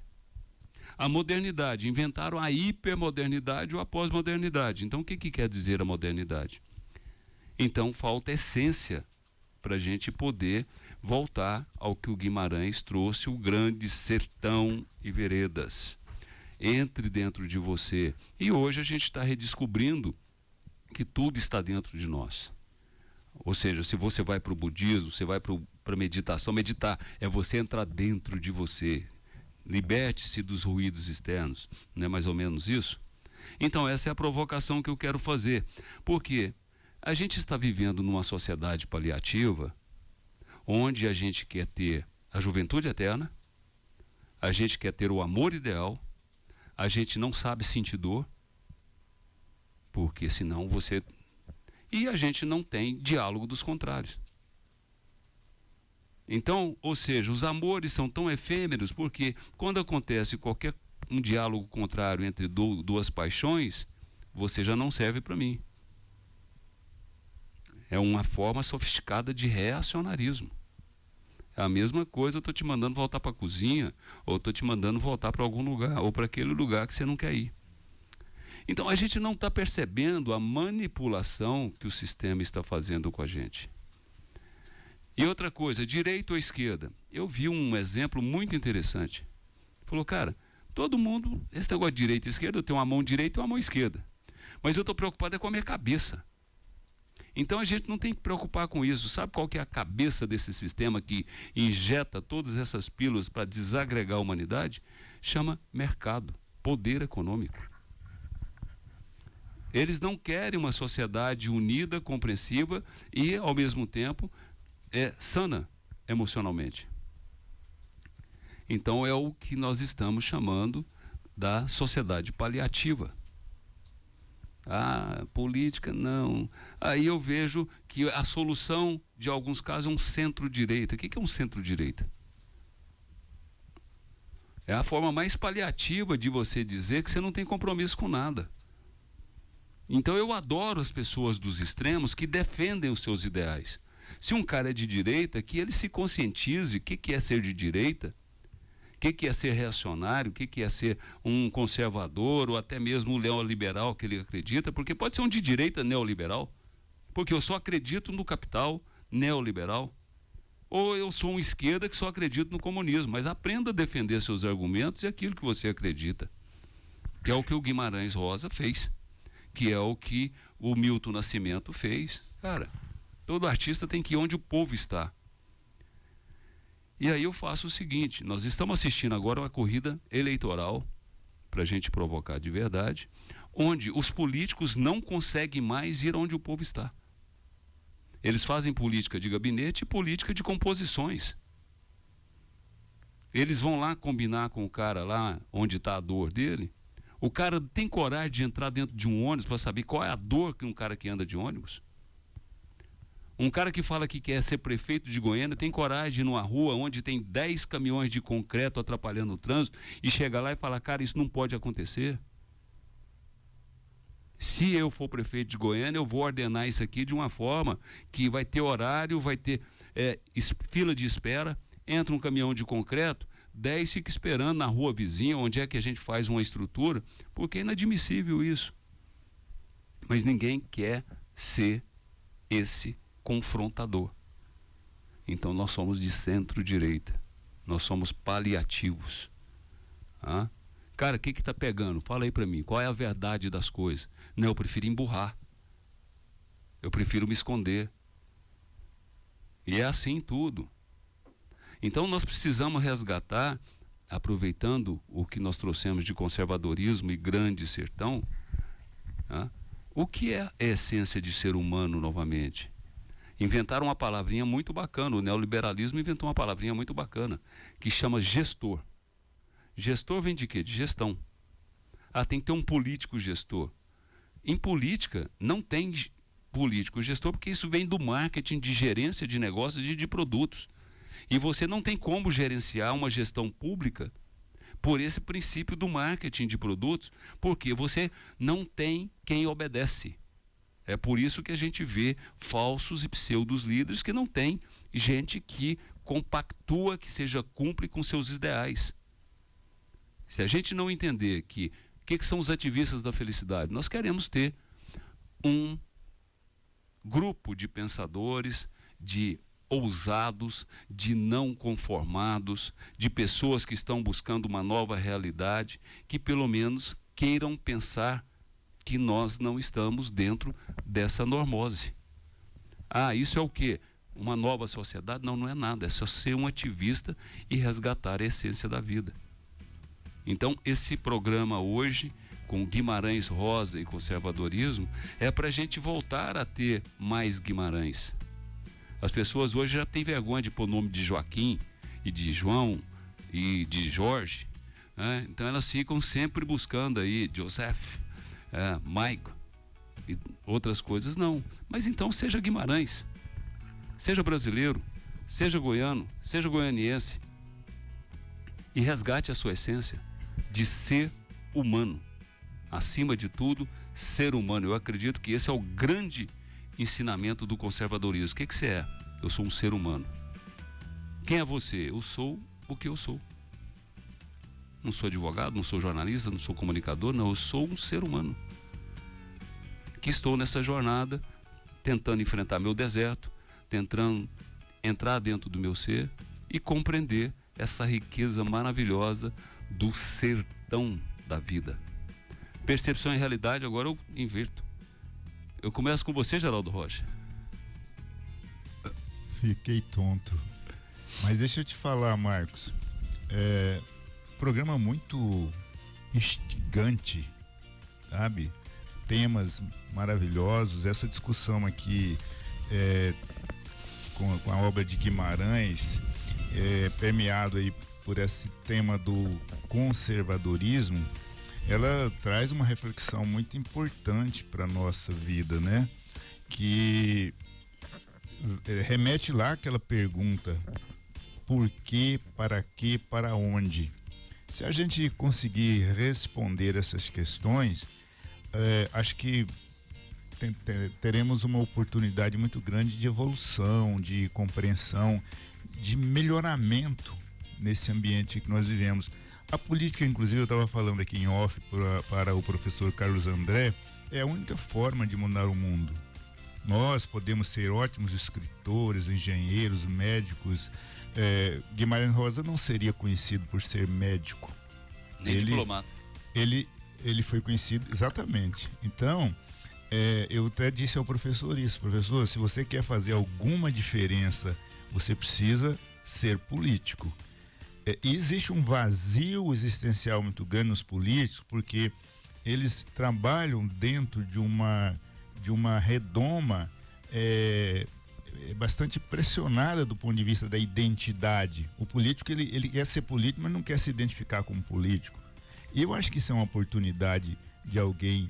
A modernidade, inventaram a hipermodernidade ou a pós-modernidade. Então o que quer dizer a modernidade? Então falta essência para a gente poder voltar ao que o Guimarães trouxe, o grande sertão e veredas. Entre dentro de você. E hoje a gente está redescobrindo que tudo está dentro de nós. Ou seja, se você vai para o budismo, você vai para a meditação, meditar é você entrar dentro de você. Liberte-se dos ruídos externos. Não é mais ou menos isso? Então essa é a provocação que eu quero fazer. Porque a gente está vivendo numa sociedade paliativa, onde a gente quer ter a juventude eterna, a gente quer ter o amor ideal, a gente não sabe sentir dor, porque senão você... E a gente não tem diálogo dos contrários. Então, ou seja, os amores são tão efêmeros, porque quando acontece qualquer um diálogo contrário entre duas paixões, você já não serve para mim. É uma forma sofisticada de reacionarismo. É a mesma coisa, eu estou te mandando voltar para a cozinha, ou estou te mandando voltar para algum lugar, ou para aquele lugar que você não quer ir. Então a gente não está percebendo a manipulação que o sistema está fazendo com a gente. E outra coisa, direita ou esquerda? Eu vi um exemplo muito interessante. Falou, cara, todo mundo, esse negócio de direita e esquerda, eu tenho uma mão direita e uma mão esquerda. Mas eu estou preocupado com a minha cabeça. Então a gente não tem que preocupar com isso. Sabe qual que é a cabeça desse sistema que injeta todas essas pílulas para desagregar a humanidade? Chama mercado, poder econômico. Eles não querem uma sociedade unida, compreensiva e, ao mesmo tempo, sana emocionalmente. Então é o que nós estamos chamando da sociedade paliativa. Ah, política, não. Aí eu vejo que a solução, de alguns casos, é um centro-direita. O que é um centro-direita? É a forma mais paliativa de você dizer que você não tem compromisso com nada. Então eu adoro as pessoas dos extremos que defendem os seus ideais. Se um cara é de direita, que ele se conscientize o que é ser de direita, o que é ser reacionário, o que é ser um conservador, ou até mesmo um neoliberal que ele acredita, porque pode ser um de direita neoliberal, porque eu só acredito no capital neoliberal, ou eu sou um esquerda que só acredito no comunismo, mas aprenda a defender seus argumentos e aquilo que você acredita, que é o que o Guimarães Rosa fez, que é o que o Milton Nascimento fez. Cara, todo artista tem que ir onde o povo está. E aí eu faço o seguinte, nós estamos assistindo agora uma corrida eleitoral, para a gente provocar de verdade, onde os políticos não conseguem mais ir onde o povo está. Eles fazem política de gabinete e política de composições. Eles vão lá combinar com o cara lá onde está a dor dele. O cara tem coragem de entrar dentro de um ônibus para saber qual é a dor que um cara que anda de ônibus? Um cara que fala que quer ser prefeito de Goiânia tem coragem de ir numa rua onde tem 10 caminhões de concreto atrapalhando o trânsito e chegar lá e falar, cara, isso não pode acontecer. Se eu for prefeito de Goiânia, eu vou ordenar isso aqui de uma forma que vai ter horário, vai ter fila de espera, entra um caminhão de concreto, 10 fica esperando na rua vizinha, onde é que a gente faz uma estrutura, porque é inadmissível isso. Mas ninguém quer ser esse confrontador. Então nós somos de centro-direita, nós somos paliativos. Ah? Cara, o que está pegando? Fala aí para mim, qual é a verdade das coisas? Não, eu prefiro emburrar. Eu prefiro me esconder. E é assim tudo. Então nós precisamos resgatar, aproveitando o que nós trouxemos de conservadorismo e grande sertão, o que é a essência de ser humano novamente? Inventaram uma palavrinha muito bacana, o neoliberalismo inventou uma palavrinha muito bacana, que chama gestor. Gestor vem de quê? De gestão. Tem que ter um político gestor. Em política, não tem político gestor, porque isso vem do marketing, de gerência de negócios e de produtos. E você não tem como gerenciar uma gestão pública por esse princípio do marketing de produtos, porque você não tem quem obedece. É por isso que a gente vê falsos e pseudos líderes que não tem gente que compactua, que seja cumpre com seus ideais. Se a gente não entender que o que são os ativistas da felicidade, nós queremos ter um grupo de pensadores, de ousados, de não conformados, de pessoas que estão buscando uma nova realidade, que pelo menos queiram pensar que nós não estamos dentro dessa normose. Isso é o quê? Uma nova sociedade? Não, não é nada, é só ser um ativista e resgatar a essência da vida. Então, esse programa hoje, com Guimarães Rosa e conservadorismo, é para a gente voltar a ter mais Guimarães. As pessoas hoje já têm vergonha de pôr o nome de Joaquim, e de João, e de Jorge, né? Então elas ficam sempre buscando aí Joseph, Maico, e outras coisas não. Mas então seja Guimarães, seja brasileiro, seja goiano, seja goianiense, e resgate a sua essência de ser humano. Acima de tudo, ser humano. Eu acredito que esse é o grande ensinamento do conservadorismo. O que você é? Eu sou um ser humano. Quem é você? Eu sou o que eu sou. Não sou advogado, não sou jornalista, não sou comunicador, não, eu sou um ser humano. Que estou nessa jornada, tentando enfrentar meu deserto, tentando entrar dentro do meu ser e compreender essa riqueza maravilhosa do sertão da vida. Percepção e realidade, agora eu inverto. Eu começo com você, Geraldo Rocha. Fiquei tonto. Mas deixa eu te falar, Marcos. Programa muito instigante, sabe? Temas maravilhosos. Essa discussão aqui com a obra de Guimarães, permeado aí por esse tema do conservadorismo, ela traz uma reflexão muito importante para a nossa vida, né? Que remete lá àquela pergunta: por quê, para quê, para onde? Se a gente conseguir responder essas questões, acho que teremos uma oportunidade muito grande de evolução, de compreensão, de melhoramento nesse ambiente que nós vivemos. A política, inclusive, eu estava falando aqui em off para o professor Carlos André, é a única forma de mudar o mundo. Nós podemos ser ótimos escritores, engenheiros, médicos. Guimarães Rosa não seria conhecido por ser médico. Nem diplomata. Ele foi conhecido, exatamente. Então, eu até disse ao professor isso. Professor, se você quer fazer alguma diferença, você precisa ser político. E existe um vazio existencial muito grande nos políticos, porque eles trabalham dentro de uma redoma bastante pressionada do ponto de vista da identidade. O político, ele quer ser político, mas não quer se identificar como político. E eu acho que isso é uma oportunidade de alguém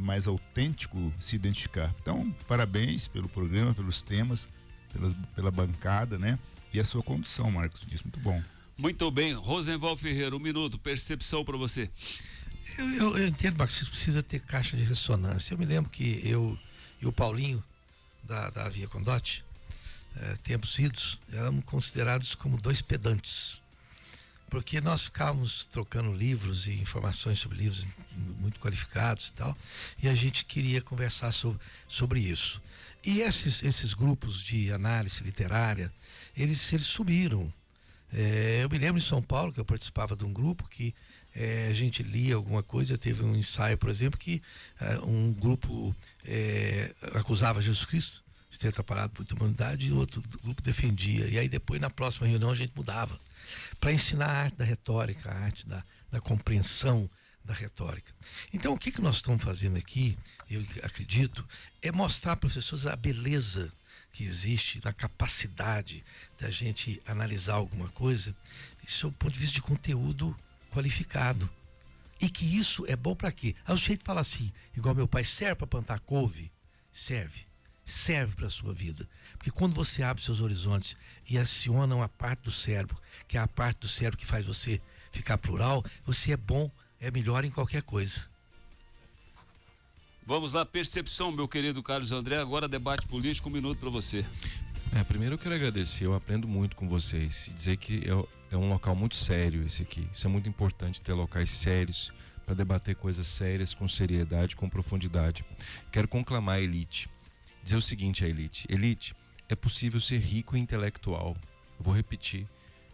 mais autêntico se identificar. Então, parabéns pelo programa, pelos temas, pela bancada, né? E a sua condução, Marcos, disso, muito bom. Muito bem, Rosenval Ferreira, 1 minuto, percepção para você. Eu entendo, Marcos, que precisa ter caixa de ressonância. Eu me lembro que eu e o Paulinho, da Via Condote, tempos idos, éramos considerados como 2 pedantes. Porque nós ficávamos trocando livros e informações sobre livros muito qualificados e tal, e a gente queria conversar sobre isso. E esses grupos de análise literária, eles subiram. Eu me lembro em São Paulo que eu participava de um grupo que a gente lia alguma coisa. Teve um ensaio, por exemplo, que um grupo acusava Jesus Cristo de ter atrapalhado muita humanidade, e outro grupo defendia. E aí depois, na próxima reunião, a gente mudava para ensinar a arte da retórica, a arte da compreensão da retórica. Então, o que nós estamos fazendo aqui, eu acredito, é mostrar para as pessoas a beleza que existe na capacidade da gente analisar alguma coisa sob o ponto de vista de conteúdo qualificado. E que isso é bom para quê? O jeito de falar assim, igual meu pai, serve para plantar couve? Serve para a sua vida. Porque quando você abre seus horizontes e aciona uma parte do cérebro, que é a parte do cérebro que faz você ficar plural, você é bom, é melhor em qualquer coisa. Vamos lá, percepção, meu querido Carlos André, agora debate político, 1 minuto para você. Primeiro eu quero agradecer, eu aprendo muito com vocês, dizer que é um local muito sério esse aqui. Isso é muito importante, ter locais sérios para debater coisas sérias com seriedade, com profundidade. Quero conclamar a elite, dizer o seguinte à elite: elite, é possível ser rico e intelectual. Eu vou repetir,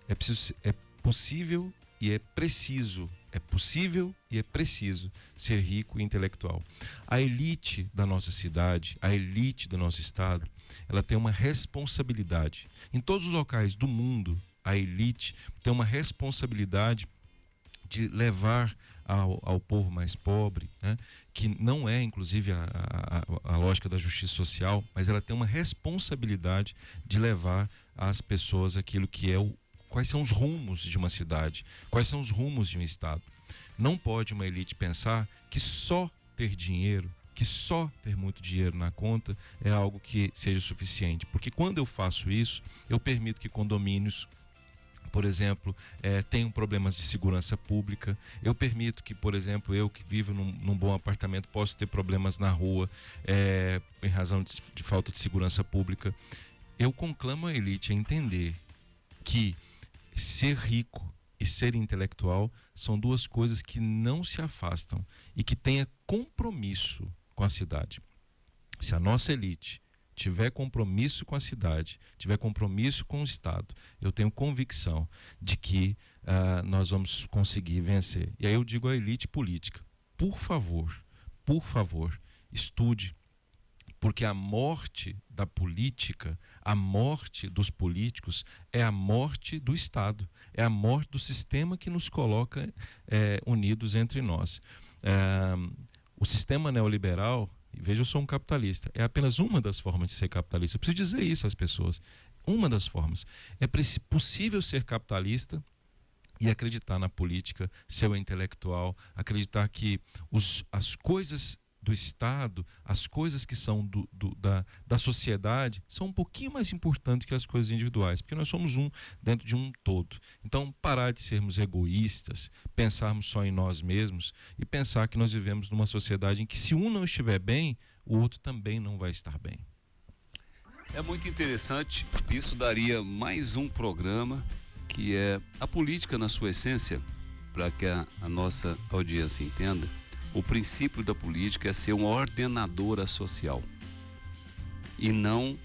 é possível e é preciso. É possível e é preciso ser rico e intelectual. A elite da nossa cidade, a elite do nosso estado, ela tem uma responsabilidade. Em todos os locais do mundo, a elite tem uma responsabilidade de levar ao povo mais pobre, né? Que não é, inclusive, a lógica da justiça social, mas ela tem uma responsabilidade de levar às pessoas aquilo que é quais são os rumos de uma cidade, quais são os rumos de um estado. Não pode uma elite pensar que só ter dinheiro, que só ter muito dinheiro na conta é algo que seja suficiente. Porque quando eu faço isso, eu permito que condomínios, por exemplo, tenham problemas de segurança pública. Eu permito que, por exemplo, eu que vivo num bom apartamento possa ter problemas na rua em razão de falta de segurança pública. Eu conclamo a elite a entender que ser rico e ser intelectual são 2 coisas que não se afastam e que tenha compromisso com a cidade. Se a nossa elite tiver compromisso com a cidade, tiver compromisso com o Estado, eu tenho convicção de que nós vamos conseguir vencer. E aí eu digo à elite política: por favor, estude, porque a morte da política, a morte dos políticos é a morte do Estado, é a morte do sistema que nos coloca unidos entre nós. O sistema neoliberal, veja, eu sou um capitalista, é apenas uma das formas de ser capitalista. Eu preciso dizer isso às pessoas. Uma das formas. É possível ser capitalista e acreditar na política, ser um intelectual, acreditar que as coisas do Estado, as coisas que são da sociedade, são um pouquinho mais importantes que as coisas individuais, porque nós somos dentro de um todo. Então, parar de sermos egoístas, pensarmos só em nós mesmos e pensar que nós vivemos numa sociedade em que, se um não estiver bem, o outro também não vai estar bem. É muito interessante, isso daria mais um programa, que é a política na sua essência, para que a nossa audiência entenda. O princípio da política é ser uma ordenadora social e não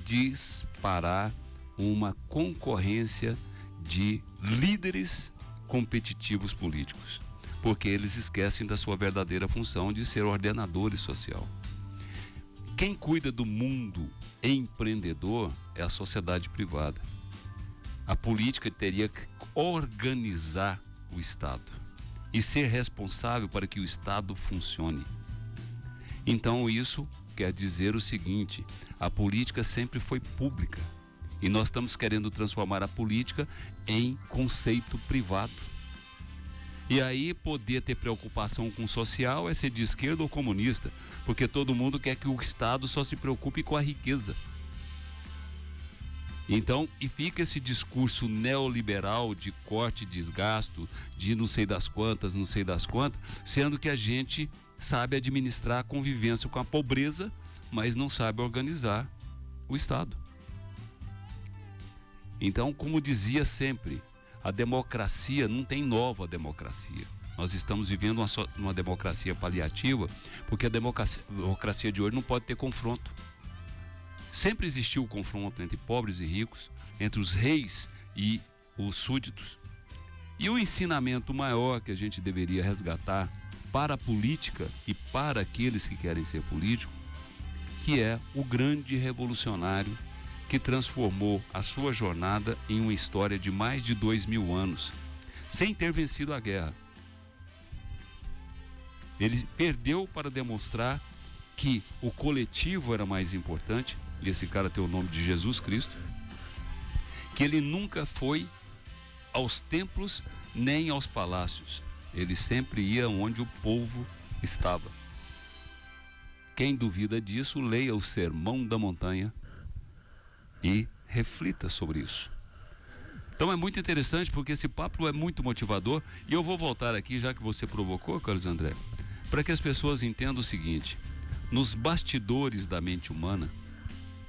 disparar uma concorrência de líderes competitivos políticos, porque eles esquecem da sua verdadeira função de ser ordenadores social. Quem cuida do mundo empreendedor é a sociedade privada. A política teria que organizar o Estado e ser responsável para que o Estado funcione. Então isso quer dizer o seguinte: a política sempre foi pública e nós estamos querendo transformar a política em conceito privado. E aí poder ter preocupação com o social é ser de esquerda ou comunista, porque todo mundo quer que o Estado só se preocupe com a riqueza. Então, e fica esse discurso neoliberal de corte, desgasto, de não sei das quantas, sendo que a gente sabe administrar a convivência com a pobreza, mas não sabe organizar o Estado. Então, como dizia sempre, a democracia não tem nova democracia. Nós estamos vivendo uma democracia paliativa, porque a democracia de hoje não pode ter confronto. Sempre existiu o confronto entre pobres e ricos, entre os reis e os súditos. E o ensinamento maior que a gente deveria resgatar para a política e para aqueles que querem ser políticos, que é o grande revolucionário que transformou a sua jornada em uma história de mais de 2000 anos, sem ter vencido a guerra. Ele perdeu para demonstrar que o coletivo era mais importante, e esse cara tem o nome de Jesus Cristo, que ele nunca foi aos templos nem aos palácios, ele sempre ia onde o povo estava. Quem duvida disso, leia o Sermão da Montanha e reflita sobre isso. Então é muito interessante, porque esse papo é muito motivador, e eu vou voltar aqui, já que você provocou, Carlos André, para que as pessoas entendam o seguinte: nos bastidores da mente humana,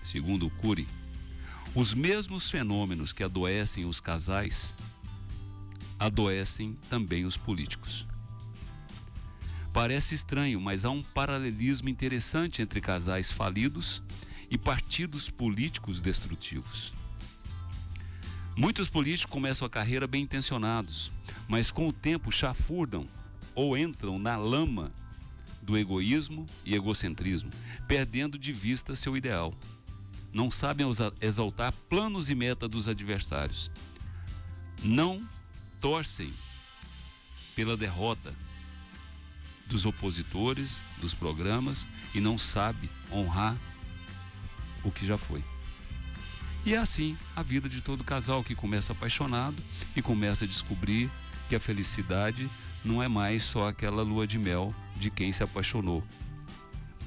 segundo o Cury, os mesmos fenômenos que adoecem os casais, adoecem também os políticos. Parece estranho, mas há um paralelismo interessante entre casais falidos e partidos políticos destrutivos. Muitos políticos começam a carreira bem intencionados, mas com o tempo chafurdam ou entram na lama do egoísmo e egocentrismo, perdendo de vista seu ideal. Não sabem exaltar planos e metas dos adversários. Não torcem pela derrota dos opositores, dos programas, e não sabem honrar o que já foi. E é assim a vida de todo casal que começa apaixonado e começa a descobrir que a felicidade não é mais só aquela lua de mel de quem se apaixonou.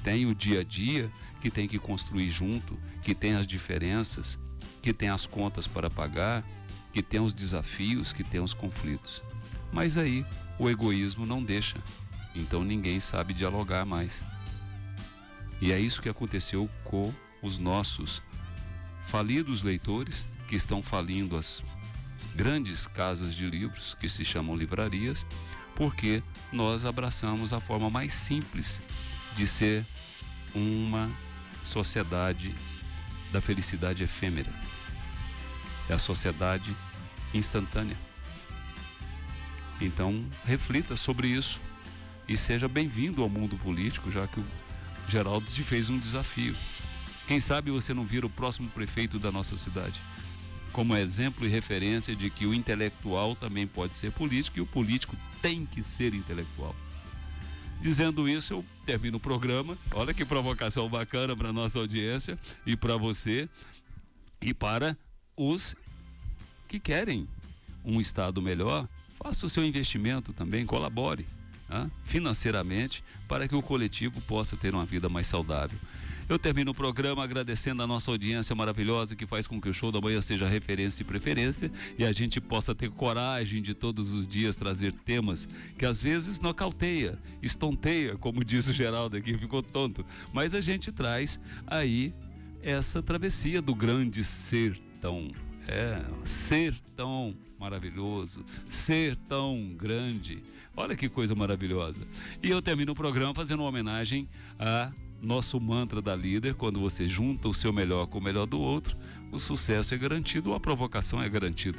Tem o dia a dia que tem que construir junto, que tem as diferenças, que tem as contas para pagar, que tem os desafios, que tem os conflitos. Mas aí o egoísmo não deixa, então ninguém sabe dialogar mais. E é isso que aconteceu com os nossos falidos leitores, que estão falindo as grandes casas de livros, que se chamam livrarias, porque nós abraçamos a forma mais simples de ser uma sociedade da felicidade efêmera. É a sociedade instantânea. Então, reflita sobre isso e seja bem-vindo ao mundo político, já que o Geraldo te fez um desafio. Quem sabe você não vira o próximo prefeito da nossa cidade, como exemplo e referência de que o intelectual também pode ser político e o político tem que ser intelectual. Dizendo isso, eu termino o programa. Olha que provocação bacana para a nossa audiência e para você e para os que querem um estado melhor. Faça o seu investimento também, colabore financeiramente para que o coletivo possa ter uma vida mais saudável. Eu termino o programa agradecendo a nossa audiência maravilhosa que faz com que o Show da Manhã seja referência e preferência e a gente possa ter coragem de todos os dias trazer temas que às vezes nocauteia, estonteia, como diz o Geraldo aqui, ficou tonto, mas a gente traz aí essa travessia do grande sertão. Ser tão maravilhoso, ser tão grande. Olha que coisa maravilhosa. E eu termino o programa fazendo uma homenagem a nosso mantra da Líder: quando você junta o seu melhor com o melhor do outro, o sucesso é garantido, a provocação é garantida.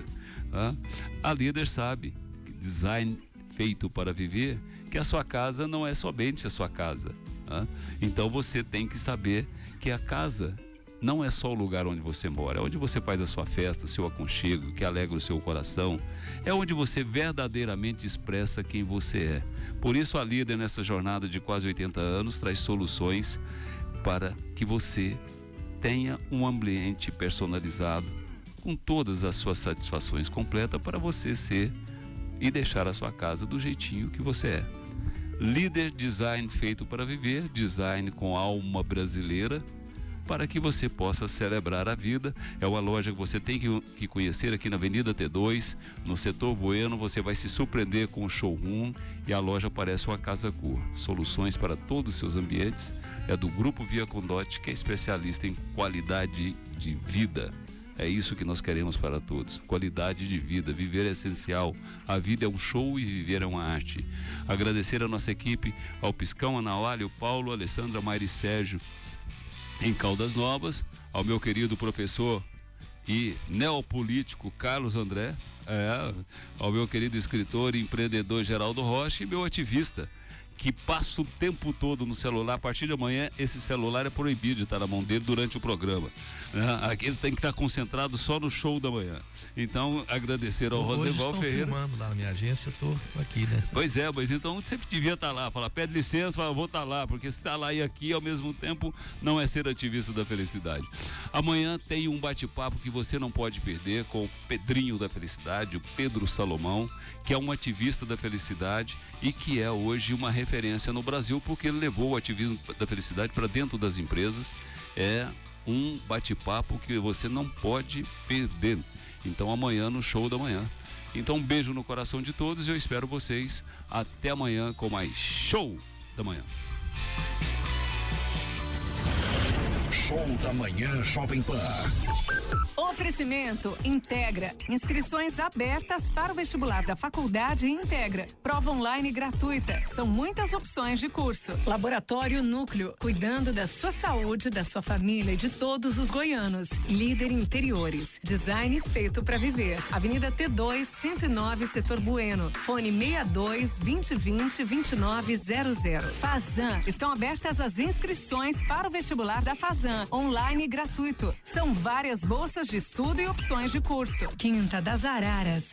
A Líder sabe, design feito para viver, que a sua casa não é somente a sua casa. Então você tem que saber que a casa não é só o lugar onde você mora, é onde você faz a sua festa, seu aconchego, que alegra o seu coração, é onde você verdadeiramente expressa quem você é. Por isso a Líder, nessa jornada de quase 80 anos, traz soluções para que você tenha um ambiente personalizado, com todas as suas satisfações completas, para você ser e deixar a sua casa do jeitinho que você é. Líder, design feito para viver, design com alma brasileira, para que você possa celebrar a vida. É uma loja que você tem que conhecer aqui na Avenida T2, no setor Bueno. Você vai se surpreender com o showroom e a loja parece uma casa cor. Soluções para todos os seus ambientes. É do Grupo Via Condote, que é especialista em qualidade de vida. É isso que nós queremos para todos, qualidade de vida. Viver é essencial, a vida é um show e viver é uma arte. Agradecer a nossa equipe, ao Piscão, a Nauália, o Paulo, a Alessandra, a Mairi e Sérgio em Caldas Novas, ao meu querido professor e neopolítico Carlos André, ao meu querido escritor e empreendedor Geraldo Rocha, e meu ativista, que passa o tempo todo no celular. A partir de amanhã esse celular é proibido de estar na mão dele durante o programa. Aqui ele tem que estar concentrado só no Show da Manhã. Então, agradecer ao Roseval Ferreira. Filmando lá na minha agência, eu tô aqui, né? Pois é, mas então você devia estar lá, falar, pede licença, fala, vou estar lá, porque se está lá e aqui ao mesmo tempo não é ser ativista da felicidade. Amanhã tem um bate-papo que você não pode perder com o Pedrinho da Felicidade, o Pedro Salomão, que é um ativista da felicidade e que é hoje uma referência no Brasil, porque ele levou o ativismo da felicidade para dentro das empresas. É um bate-papo que você não pode perder. Então amanhã no Show da Manhã. Então um beijo no coração de todos e eu espero vocês até amanhã com mais Show da Manhã. Show da Manhã Jovem Pan. Oferecimento Integra. Inscrições abertas para o vestibular da Faculdade Integra. Prova online gratuita. São muitas opções de curso. Laboratório Núcleo. Cuidando da sua saúde, da sua família e de todos os goianos. Líder Interiores. Design feito para viver. Avenida T2, 109, Setor Bueno. Fone 62 2020 2900. Fazan. Estão abertas as inscrições para o vestibular da Fazan. Online gratuito. São várias bolsas de estudo e opções de curso. Quinta das Araras.